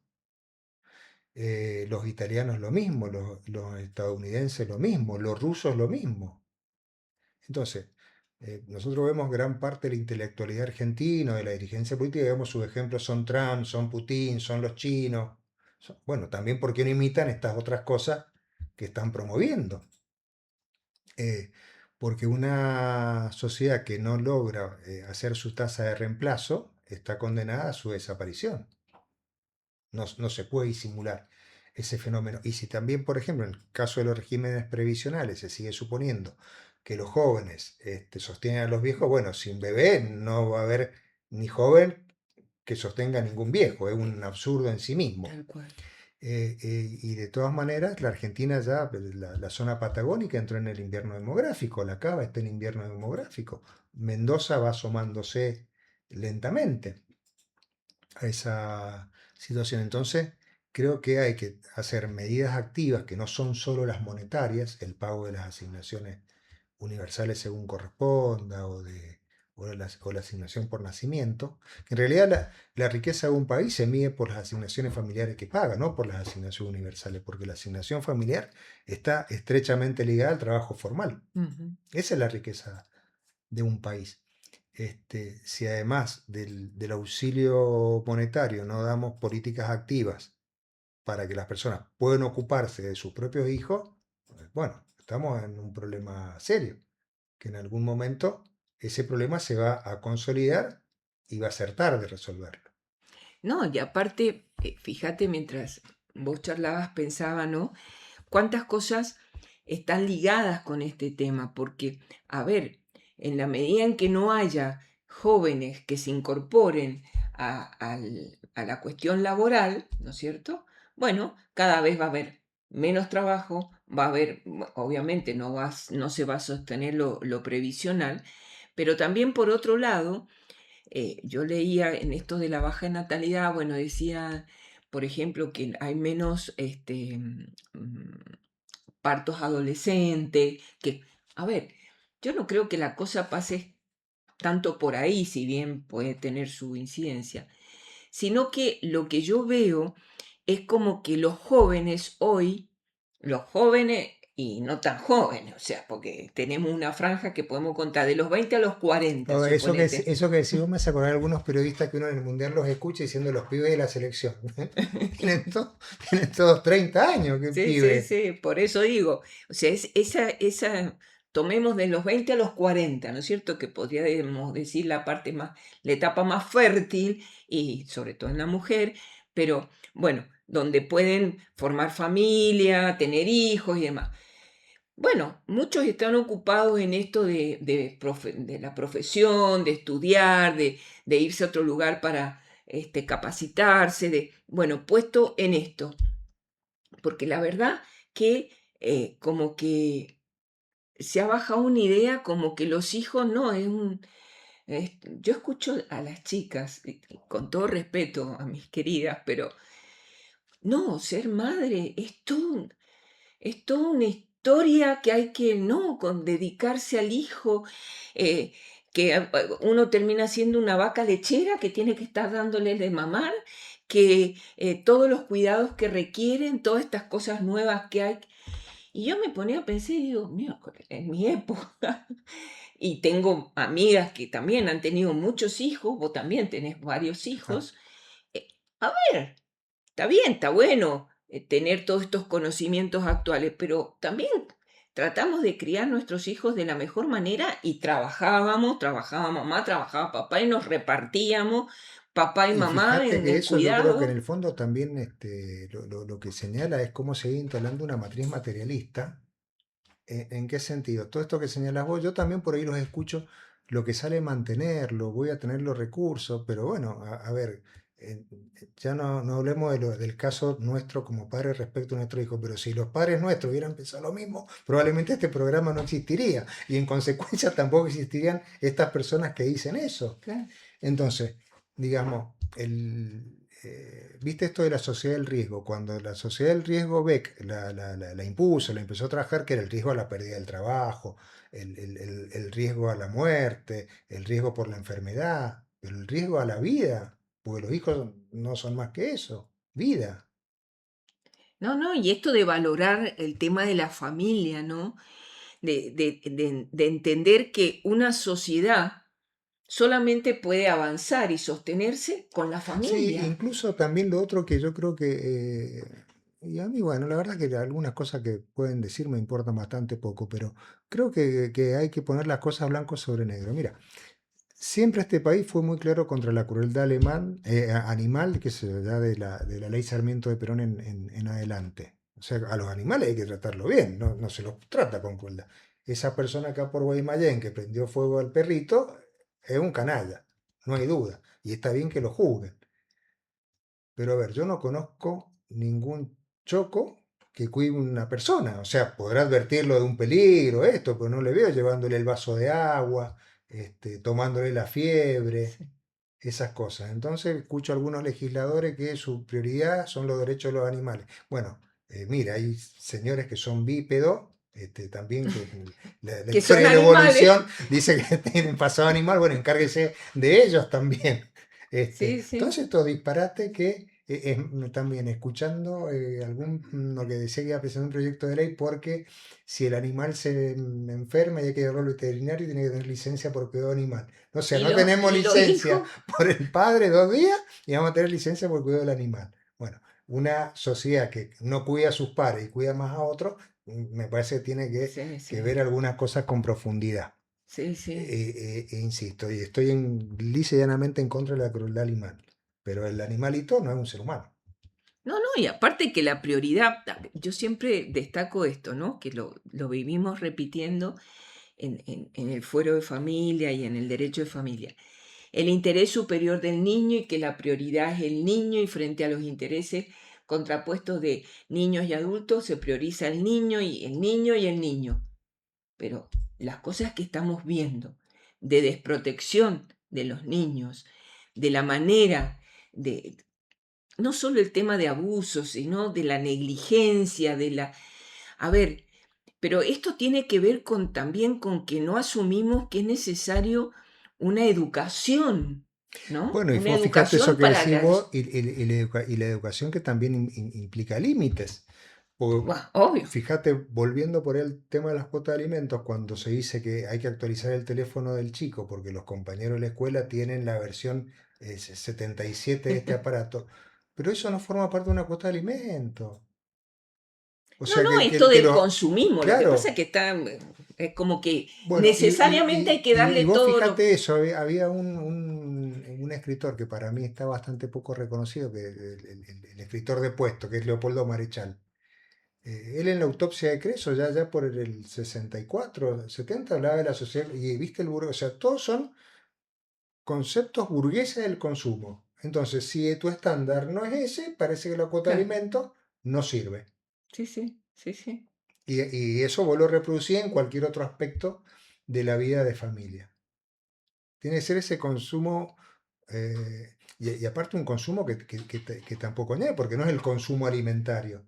Los italianos lo mismo, los estadounidenses lo mismo, los rusos lo mismo. Entonces, nosotros vemos gran parte de la intelectualidad argentina, de la dirigencia política, y vemos sus ejemplos son Trump, son Putin, son los chinos. Bueno, también porque no imitan estas otras cosas que están promoviendo. Porque una sociedad que no logra hacer su tasa de reemplazo está condenada a su desaparición. No se puede disimular ese fenómeno. Y si también, por ejemplo, en el caso de los regímenes previsionales se sigue suponiendo que los jóvenes sostienen a los viejos, bueno, sin bebé no va a haber ni joven que sostenga a ningún viejo, es un absurdo en sí mismo. Tal cual. Y de todas maneras, la Argentina ya, la zona patagónica entró en el invierno demográfico, La Cava está en invierno demográfico, Mendoza va asomándose lentamente a esa situación. Entonces, creo que hay que hacer medidas activas que no son solo las monetarias, el pago de las asignaciones universales según corresponda o la asignación por nacimiento. En realidad la riqueza de un país se mide por las asignaciones familiares que paga, no por las asignaciones universales, porque la asignación familiar está estrechamente ligada al trabajo formal. Esa es la riqueza de un país. Si además del auxilio monetario no damos políticas activas para que las personas puedan ocuparse de sus propios hijos, pues, bueno, estamos en un problema serio, que en algún momento ese problema se va a consolidar y va a ser tarde resolverlo. No, y aparte, fíjate, mientras vos charlabas, pensaba, ¿no? Cuántas cosas están ligadas con este tema, porque, a ver, en la medida en que no haya jóvenes que se incorporen a la cuestión laboral, ¿no es cierto? Bueno, cada vez va a haber menos trabajo, va a haber, obviamente no se va a sostener lo previsional, pero también por otro lado, yo leía en esto de la baja natalidad, bueno, decía, por ejemplo, que hay menos partos adolescentes, que, a ver, yo no creo que la cosa pase tanto por ahí, si bien puede tener su incidencia, sino que lo que yo veo es como que los jóvenes hoy, los jóvenes y no tan jóvenes, o sea, porque tenemos una franja que podemos contar de los 20 a los 40, No, suponete. eso que decís vos me hace acordar a algunos periodistas que uno en el Mundial los escucha diciendo los pibes de la selección. Tienen todos 30 años, qué Sí, pibe. sí, por eso digo, o sea, tomemos de los 20 a los 40, ¿no es cierto? Que podríamos decir la etapa más fértil y sobre todo en la mujer, pero bueno, donde pueden formar familia, tener hijos y demás. Bueno, muchos están ocupados en esto de la profesión, de estudiar, de irse a otro lugar para capacitarse, bueno, puesto en esto. Porque la verdad que como que se ha bajado una idea como que los hijos no es un... yo escucho a las chicas, con todo respeto a mis queridas, pero no, ser madre es toda una historia que hay que, no, con dedicarse al hijo, eh, que uno termina siendo una vaca lechera que tiene que estar dándole de mamar, que todos los cuidados que requieren, todas estas cosas nuevas que hay. Y yo me ponía a pensar y digo, miércoles, en mi época, y tengo amigas que también han tenido muchos hijos, vos también tenés varios Ah, hijos. A ver, está bien, está bueno tener todos estos conocimientos actuales, pero también tratamos de criar nuestros hijos de la mejor manera y trabajaba mamá, trabajaba papá y nos repartíamos papá y Y mamá fíjate en que el eso yo creo que en cuidado. el fondo también lo que señala es cómo se va instalando una matriz materialista. ¿En qué sentido? Todo esto que señalas vos, yo también por ahí los escucho, lo que sale mantenerlo, voy a tener los recursos, pero bueno, a ver, ya no hablemos del caso nuestro como padres respecto a nuestro hijo, pero si los padres nuestros hubieran pensado lo mismo, probablemente este programa no existiría y en consecuencia tampoco existirían estas personas que dicen eso. Claro. Entonces, digamos, ¿viste esto de la sociedad del riesgo? Cuando la sociedad del riesgo Beck la impuso, la empezó a trabajar, que era el riesgo a la pérdida del trabajo, el riesgo a la muerte, el riesgo por la enfermedad, pero el riesgo a la vida, porque los hijos no son más que eso, vida. No, no, y esto de valorar el tema de la familia, ¿no? De entender que una sociedad solamente puede avanzar y sostenerse con la Sí, familia. incluso también lo otro que yo creo que, y a mí, bueno, la verdad que algunas cosas que pueden decir me importan bastante poco, pero creo que hay que poner las cosas blanco sobre negro. Mira, siempre este país fue muy claro contra la crueldad animal, que se da de la ley Sarmiento de Perón en adelante. O sea, a los animales hay que tratarlo bien, no se los trata con crueldad. Esa persona acá por Guaymallén que prendió fuego al perrito es un canalla, no hay duda, y está bien que lo juzguen. Pero a ver, yo no conozco ningún choco que cuide una persona. O sea, podrá advertirlo de un peligro, esto, pero no le veo llevándole el vaso de agua, tomándole la fiebre. Sí. esas cosas. Entonces escucho a algunos legisladores que su prioridad son los derechos de los animales. Bueno, mira, hay señores que son bípedos, también que la Que son historia de la animales. evolución dice que tienen pasado animal, bueno, encárguese de ellos también. Sí, sí. Entonces estos disparates que también escuchando lo que decía que iba a presentar un proyecto de ley porque si el animal se enferma y hay que llevarlo al veterinario tiene que tener licencia por cuidado animal. O sea, Y no los, tenemos y los licencia hijos, por el padre 2 días y vamos a tener licencia por cuidado del animal. Bueno, una sociedad que no cuida a sus padres y cuida más a otros, me parece que tiene sí, que sí, ver algunas cosas con profundidad. sí, sí. Insisto, y estoy lisa y llanamente en contra de la crueldad animal, pero el animalito no es un ser humano. No, no, y aparte que la prioridad, yo siempre destaco esto, ¿no? Que lo vivimos repitiendo en el fuero de familia y en el derecho de familia. El interés superior del niño y que la prioridad es el niño y frente a los intereses contrapuestos de niños y adultos se prioriza el niño y el niño y el niño. Pero las cosas que estamos viendo de desprotección de los niños, de la manera de, no solo el tema de abuso, sino de la negligencia, de la... A ver, pero esto tiene que ver también con que no asumimos que es necesario una educación, ¿no? Bueno, y Una vos fíjate eso educación que para decís vos las... y la educación que también implica límites. Porque Buah, obvio. fíjate, volviendo por el tema de las cuotas de alimentos, cuando se dice que hay que actualizar el teléfono del chico porque los compañeros de la escuela tienen la versión 77 de este aparato, pero eso no forma parte de una cuota de alimentos. O No, sea, no, esto del lo... consumismo, lo que pasa Claro, es que está, es como que bueno, necesariamente hay que darle y vos todo lo... fíjate eso, había un escritor que para mí está bastante poco reconocido, que el escritor de Puesto, que es Leopoldo Marechal. Él en la autopsia de Creso, ya por el 64, 70, hablaba de la sociedad, y viste el burgués, o sea, todos son conceptos burgueses del consumo. Entonces, si tu estándar no es ese, parece que la cuota de Claro, alimentos no sirve. sí, sí, sí, sí. Y eso vos lo reproducís en cualquier otro aspecto de la vida de familia. Tiene que ser ese consumo, y aparte un consumo que tampoco añade, porque no es el consumo alimentario,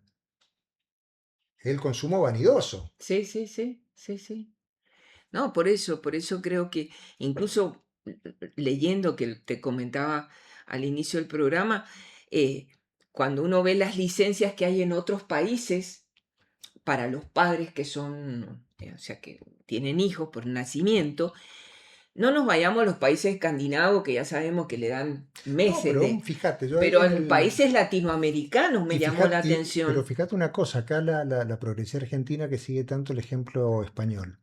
es el consumo vanidoso. Sí, sí, sí, sí, sí. No, por eso creo que incluso leyendo que te comentaba al inicio del programa, cuando uno ve las licencias que hay en otros países para los padres que son, o sea, que tienen hijos por nacimiento, no nos vayamos a los países escandinavos que ya sabemos que le dan No, meses pero fíjate, yo ahí pero en países latinoamericanos me llamó la pero atención. fíjate una cosa, acá la progresía argentina que sigue tanto el ejemplo español,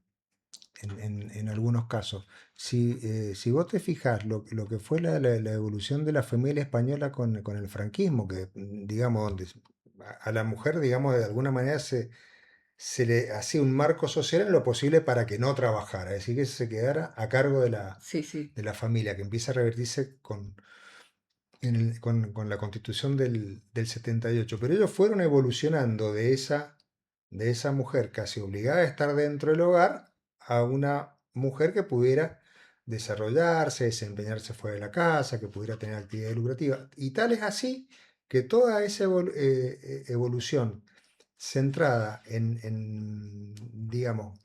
en algunos casos. Si vos te fijas lo que fue la evolución de la familia española con el franquismo, que digamos, donde a la mujer, digamos, de alguna manera se le hacía un marco social en lo posible para que no trabajara, es decir, que se quedara a cargo Sí, sí, de la familia, que empieza a revertirse con la constitución del 78. Pero ellos fueron evolucionando de esa mujer casi obligada a estar dentro del hogar a una mujer que pudiera desarrollarse, desempeñarse fuera de la casa, que pudiera tener actividad lucrativa. Y tal es así que toda esa evolución centrada digamos,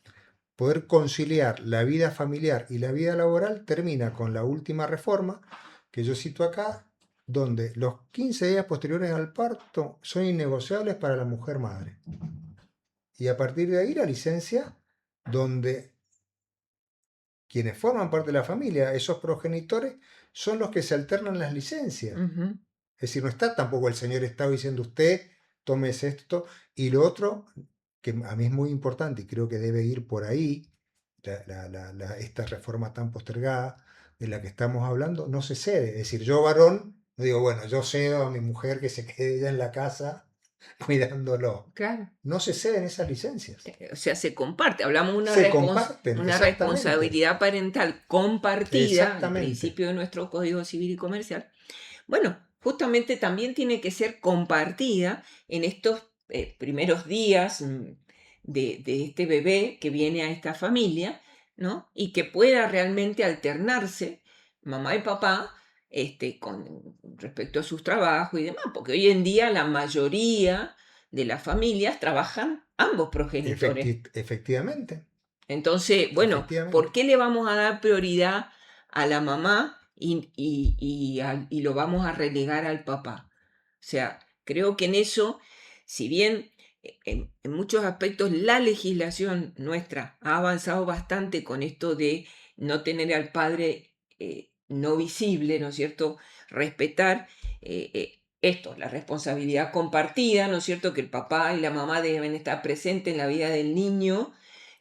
poder conciliar la vida familiar y la vida laboral termina con la última reforma que yo cito acá, donde los 15 días posteriores al parto son innegociables para la mujer madre. Y a partir de ahí la licencia, donde quienes forman parte de la familia, esos progenitores, son los que se alternan las licencias. ujú, Es decir, no está tampoco el señor Estado diciendo usted, tómese esto. Y lo otro, que a mí es muy importante y creo que debe ir por ahí, esta reforma tan postergada de la que estamos hablando, no se cede. Es decir, yo varón, no digo, bueno, yo cedo a mi mujer que se quede ella en la casa cuidándolo. claro. No se ceden esas licencias. O sea, se comparte. Hablamos de Se comparten, una exactamente. responsabilidad parental compartida, el Exactamente. principio de nuestro Código Civil y Comercial. Bueno, justamente también tiene que ser compartida en estos primeros días de este bebé que viene a esta familia, ¿no? Y que pueda realmente alternarse mamá y papá con respecto a sus trabajos y demás, porque hoy en día la mayoría de las familias trabajan ambos progenitores. Efectivamente, Entonces, bueno, ¿por efectivamente. qué le vamos a dar prioridad a la mamá y lo vamos a relegar al papá? O sea, creo que en eso, si bien en muchos aspectos la legislación nuestra ha avanzado bastante con esto de no tener al padre no visible, ¿no es cierto? Respetar esto, la responsabilidad compartida, ¿no es cierto? Que el papá y la mamá deben estar presentes en la vida del niño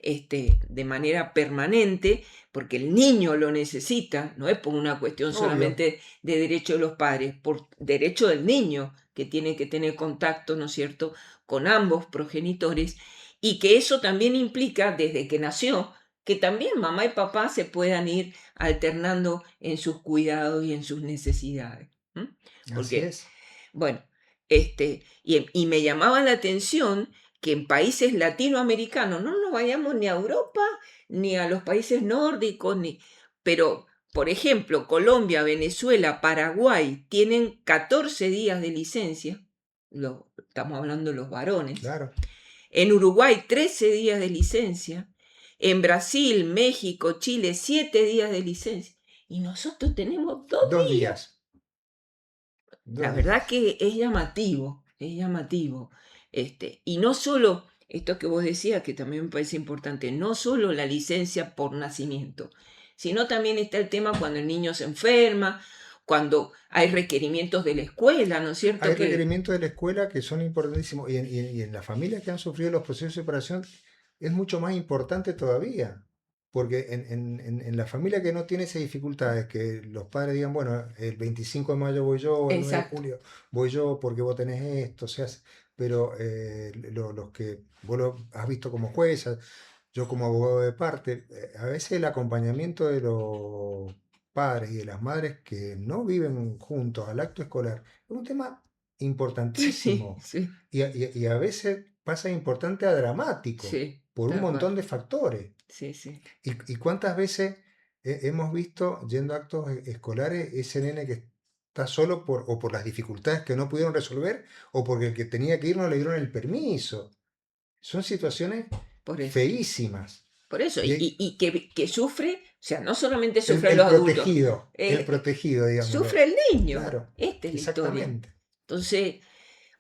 de manera permanente, porque el niño lo necesita, no es por una cuestión Obvio. solamente de derecho de los padres, por derecho del niño, que tiene que tener contacto, ¿no es cierto?, con ambos progenitores, y que eso también implica, desde que nació, que también mamá y papá se puedan ir alternando en sus cuidados y en sus necesidades. Así Porque, es. bueno, y me llamaba la atención que en países latinoamericanos no nos vayamos ni a Europa ni a los países nórdicos, pero, por ejemplo, Colombia, Venezuela, Paraguay tienen 14 días de licencia, estamos hablando de los varones. Claro. En Uruguay 13 días de licencia, en Brasil, México, Chile 7 días de licencia, y nosotros tenemos 2 días. La verdad que es llamativo, es llamativo. Y no solo, esto que vos decías, que también me parece importante, no solo la licencia por nacimiento, sino también está el tema cuando el niño se enferma, cuando hay requerimientos de la escuela, ¿no es cierto? Hay requerimientos de la escuela que son importantísimos y en las familias que han sufrido los procesos de separación es mucho más importante todavía. Porque en la familia que no tiene esas dificultades, que los padres digan, bueno, el 25 de mayo voy yo, el 9 de Exacto. julio voy yo porque vos tenés esto, pero los que vos lo has visto como jueza, yo como abogado de parte, a veces el acompañamiento de los padres y de las madres que no viven juntos al acto escolar es un tema Sí, importantísimo sí, y a veces pasa importante a dramático sí, por un tal montón cual. de factores. Sí, sí. ¿Y cuántas veces hemos visto yendo a actos escolares ese nene que está solo o por las dificultades que no pudieron resolver o porque el que tenía que ir no le dieron el permiso? Son situaciones Por eso. feísimas. Por eso, Y y que sufre, o sea, no solamente el sufren los adultos, protegido, digamos. sufre el niño. Claro, Esta es la historia. exactamente. Entonces,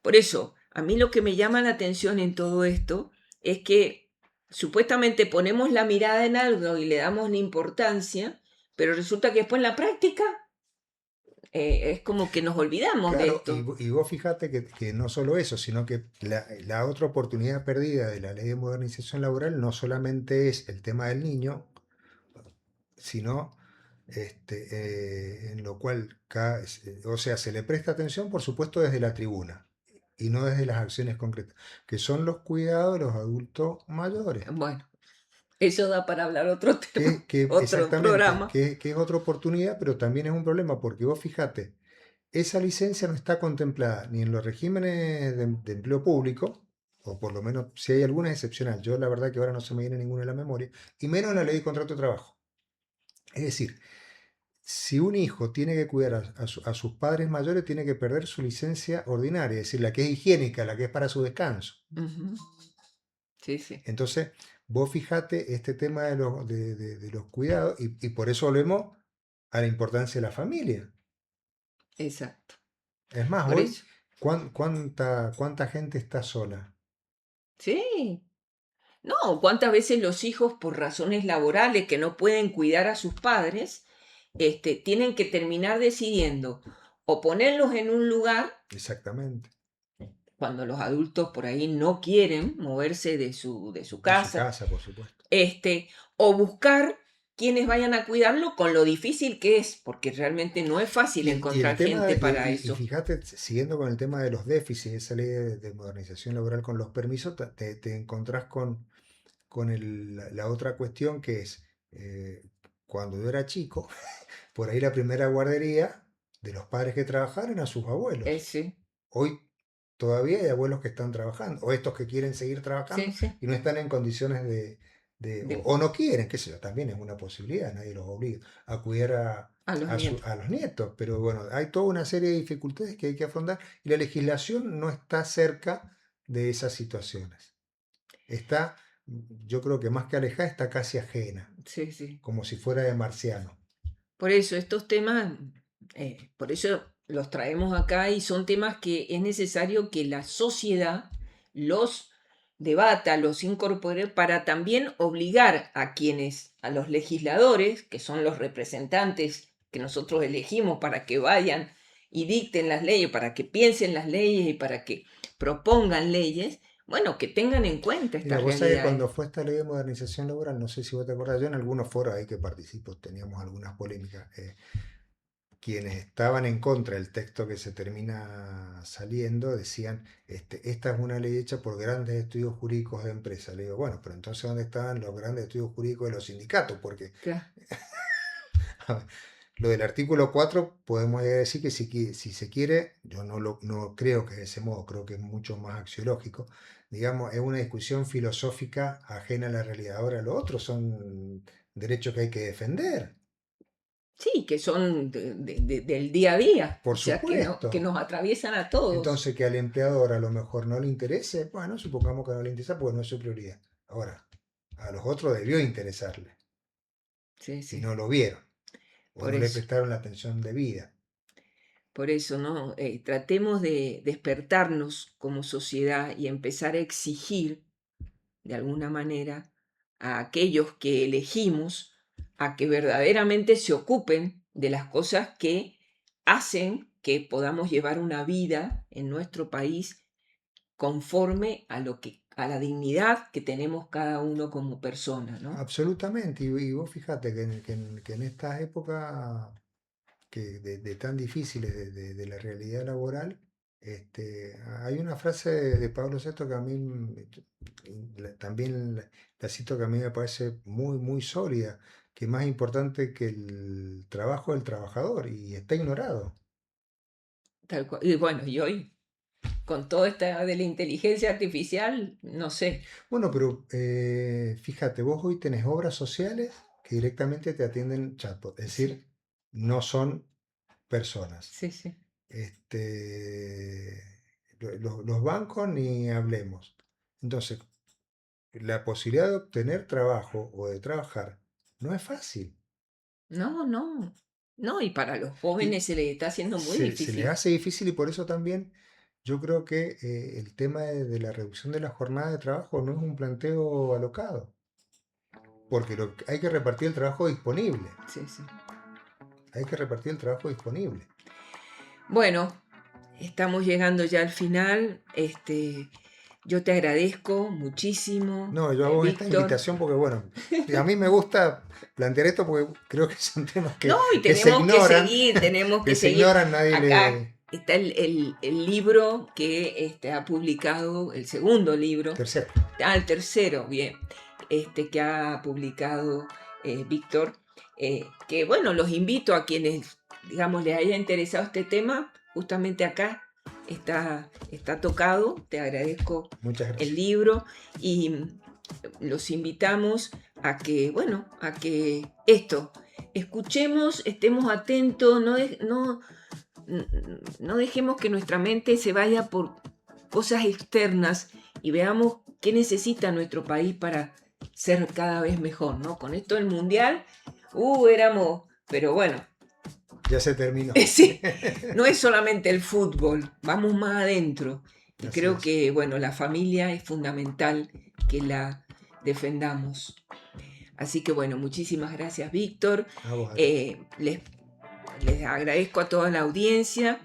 por eso, a mí lo que me llama la atención en todo esto es que supuestamente ponemos la mirada en algo y le damos la importancia, pero resulta que después en la práctica es como que nos olvidamos de Claro, esto. y vos fíjate que no solo eso, sino que la otra oportunidad perdida de la ley de modernización laboral no solamente es el tema del niño, sino en lo cual, o sea, se le presta atención, por supuesto, desde la tribuna y no desde las acciones concretas, que son los cuidados de los adultos mayores. Bueno, eso da para hablar otro tema, otro Exactamente, programa. que es otra oportunidad, pero también es un problema, porque vos fíjate, esa licencia no está contemplada ni en los regímenes de empleo público, o por lo menos si hay alguna excepcional, yo la verdad que ahora no se me viene ninguna a la memoria, y menos en la ley de contrato de trabajo. Es decir, si un hijo tiene que cuidar a sus padres mayores, tiene que perder su licencia ordinaria, es decir, la que es higiénica, la que es para su descanso. Ujú. Sí, sí. Entonces, vos fijate este tema de los cuidados y por eso volvemos a la importancia de la familia. Exacto. Es más, Por hoy, eso. ¿cuánta gente está sola? Sí. No, cuántas veces los hijos, por razones laborales que no pueden cuidar a sus padres, tienen que terminar decidiendo o ponerlos en un lugar Exactamente. cuando los adultos por ahí no quieren moverse de su De su casa, casa, por supuesto. o buscar quienes vayan a cuidarlo con lo difícil que es, porque realmente no es fácil Y el encontrar tema gente para y eso. fíjate, siguiendo con el tema de los déficits, esa ley de modernización laboral con los permisos, te encontrás con la otra cuestión que es, cuando yo era chico, por ahí la primera guardería de los padres que trabajaron a sus abuelos. Sí, Hoy todavía hay abuelos que están trabajando, o estos que quieren seguir trabajando sí, sí. y no están en condiciones o no quieren, qué sé yo, también es una posibilidad, nadie los obliga a cuidar a los nietos. a los nietos, pero bueno, hay toda una serie de dificultades que hay que afrontar y la legislación no está cerca de esas situaciones. Está, yo creo que más que alejada, está casi ajena, Sí, sí. como si fuera de marciano. Por eso estos temas, por eso los traemos acá y son temas que es necesario que la sociedad los debata, los incorpore para también obligar a los legisladores, que son los representantes que nosotros elegimos para que vayan y dicten las leyes, para que piensen las leyes y para que propongan leyes, bueno, que tengan en cuenta Mira, estas vos sabés que realidades. cuando fue esta ley de modernización laboral, no sé si vos te acordás, yo en algunos foros ahí que participo teníamos algunas polémicas. Quienes estaban en contra del texto que se termina saliendo decían, esta es una ley hecha por grandes estudios jurídicos de empresa. Le digo, bueno, pero entonces ¿dónde estaban los grandes estudios jurídicos de los sindicatos? Porque Claro. lo del artículo 4 podemos decir que si se quiere, yo no creo que de ese modo, creo que es mucho más axiológico, digamos, es una discusión filosófica ajena a la realidad. Ahora, lo otro son derechos que hay que defender. Sí, que son del día a día, Por o sea, supuesto. que nos atraviesan a todos. Entonces, que al empleador a lo mejor no le interese, bueno, supongamos que no le interesa porque no es su prioridad. Ahora, a los otros debió interesarle Sí, y sí. no lo vieron o Por no le eso. prestaron la atención debida. Por eso, ¿no? Tratemos de despertarnos como sociedad y empezar a exigir, de alguna manera, a aquellos que elegimos a que verdaderamente se ocupen de las cosas que hacen que podamos llevar una vida en nuestro país conforme a a la dignidad que tenemos cada uno como persona, ¿no? Absolutamente. Y vos fíjate que en estas épocas de tan difíciles de la realidad laboral, hay una frase de Pablo VI que a mí también la cito, que a mí me parece muy, muy sólida, que es más importante que el trabajo del trabajador y está ignorado. Tal cual. Y bueno, y hoy, con todo esta de la inteligencia artificial, no sé. Bueno, pero fíjate, vos hoy tenés obras sociales que directamente te atienden chatbot, es decir, Sí, no son personas. sí, sí. Los bancos ni hablemos. Entonces, la posibilidad de obtener trabajo o de trabajar no es fácil. No, no. No, y para los jóvenes Y se les está haciendo muy se les difícil. hace difícil y por eso también yo creo que el tema de la reducción de la jornada de trabajo no es un planteo alocado. Porque hay que repartir el trabajo disponible. Sí, sí. Hay que repartir el trabajo disponible. Bueno, estamos llegando ya al final. Yo te agradezco muchísimo, No, yo hago esta Víctor. invitación porque, bueno, a mí me gusta plantear esto porque creo que son temas que, No, y que se tenemos que ignoran. seguir, tenemos Que que se seguir. ignoran, nadie Acá le... está el libro que ha publicado, el segundo libro. Tercero. El tercero, bien. Que ha publicado Víctor. Que bueno, los invito a quienes, digamos, les haya interesado este tema. Justamente acá está tocado. Te agradezco Muchas gracias. el libro y los invitamos a que, bueno, a que escuchemos, estemos atentos, no dejemos que nuestra mente se vaya por cosas externas y veamos qué necesita nuestro país para ser cada vez mejor, ¿no? Con esto del mundial, pero bueno. Ya se terminó. Sí, no es solamente el fútbol, vamos más adentro. Y Así creo es. que, bueno, la familia es fundamental que la defendamos. Así que, bueno, muchísimas gracias, Víctor. A vos, Les agradezco a toda la audiencia.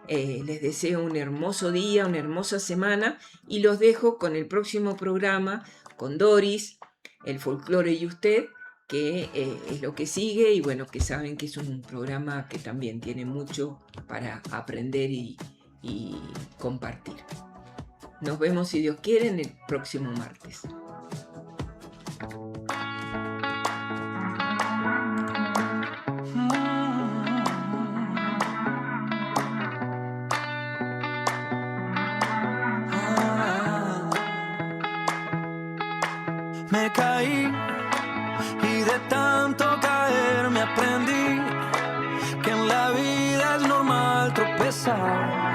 Les deseo un hermoso día, una hermosa semana y los dejo con el próximo programa, con Doris, el folclore y usted, que es lo que sigue y bueno, que saben que es un programa que también tiene mucho para aprender y compartir. Nos vemos, si Dios quiere, en el próximo martes. Me caí Y de tanto caer me aprendí que en la vida es normal tropezar,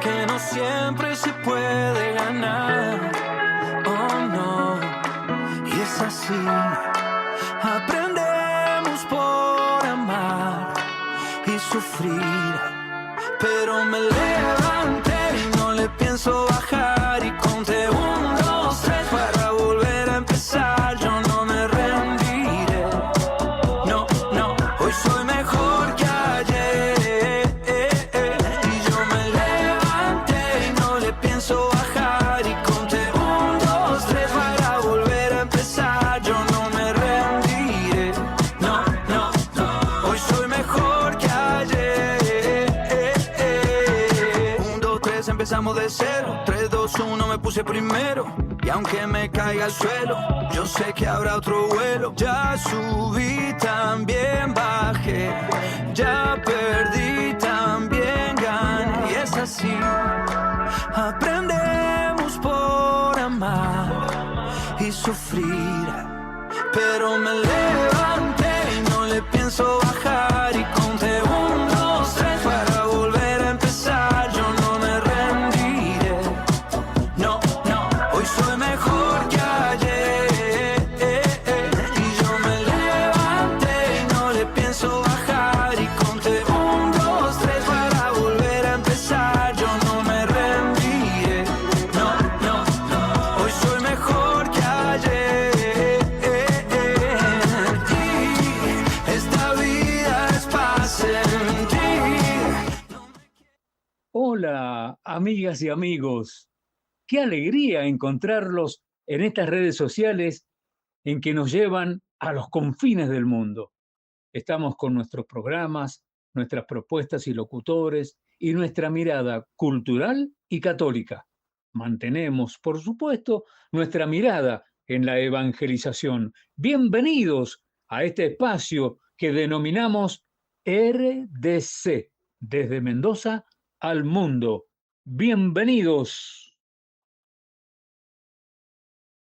que no siempre se puede ganar. Oh no, y es así. Aprendemos por amar y sufrir, pero me levanté y no le pienso bajar y conté 1, 2, 3 para volver a empezar. Yo no me rendiré, no, no, hoy soy mejor que ayer. Y yo me levanté y no le pienso bajar y conté 1, 2, 3 para volver a empezar. Yo no me rendiré, no, no, no, hoy soy mejor que ayer. 1, 2, 3 empezamos de cero, 3, 2, 1 me puse primero. Y aunque me caiga al suelo, yo sé que habrá otro vuelo. Ya subí, también bajé, ya perdí, también gané. Y es así, aprendemos por amar y sufrir, pero me levanté y no le pienso bajar y conté 1, 2, 3 para volver a empezar. Yo no me rendiré, no, no, hoy soy mejor que ayer. Y yo me levanté y no le pienso bajar y conté 1, 2, 3 para volver a empezar. Yo no me rendiré, no, no, no, hoy soy mejor que ayer. Y esta vida es para sentir. Hola, amigas y amigos. Qué alegría encontrarlos en estas redes sociales en que nos llevan a los confines del mundo. Estamos con nuestros programas, nuestras propuestas y locutores y nuestra mirada cultural y católica. Mantenemos, por supuesto, nuestra mirada en la evangelización. Bienvenidos a este espacio que denominamos RDC, desde Mendoza al mundo. Bienvenidos.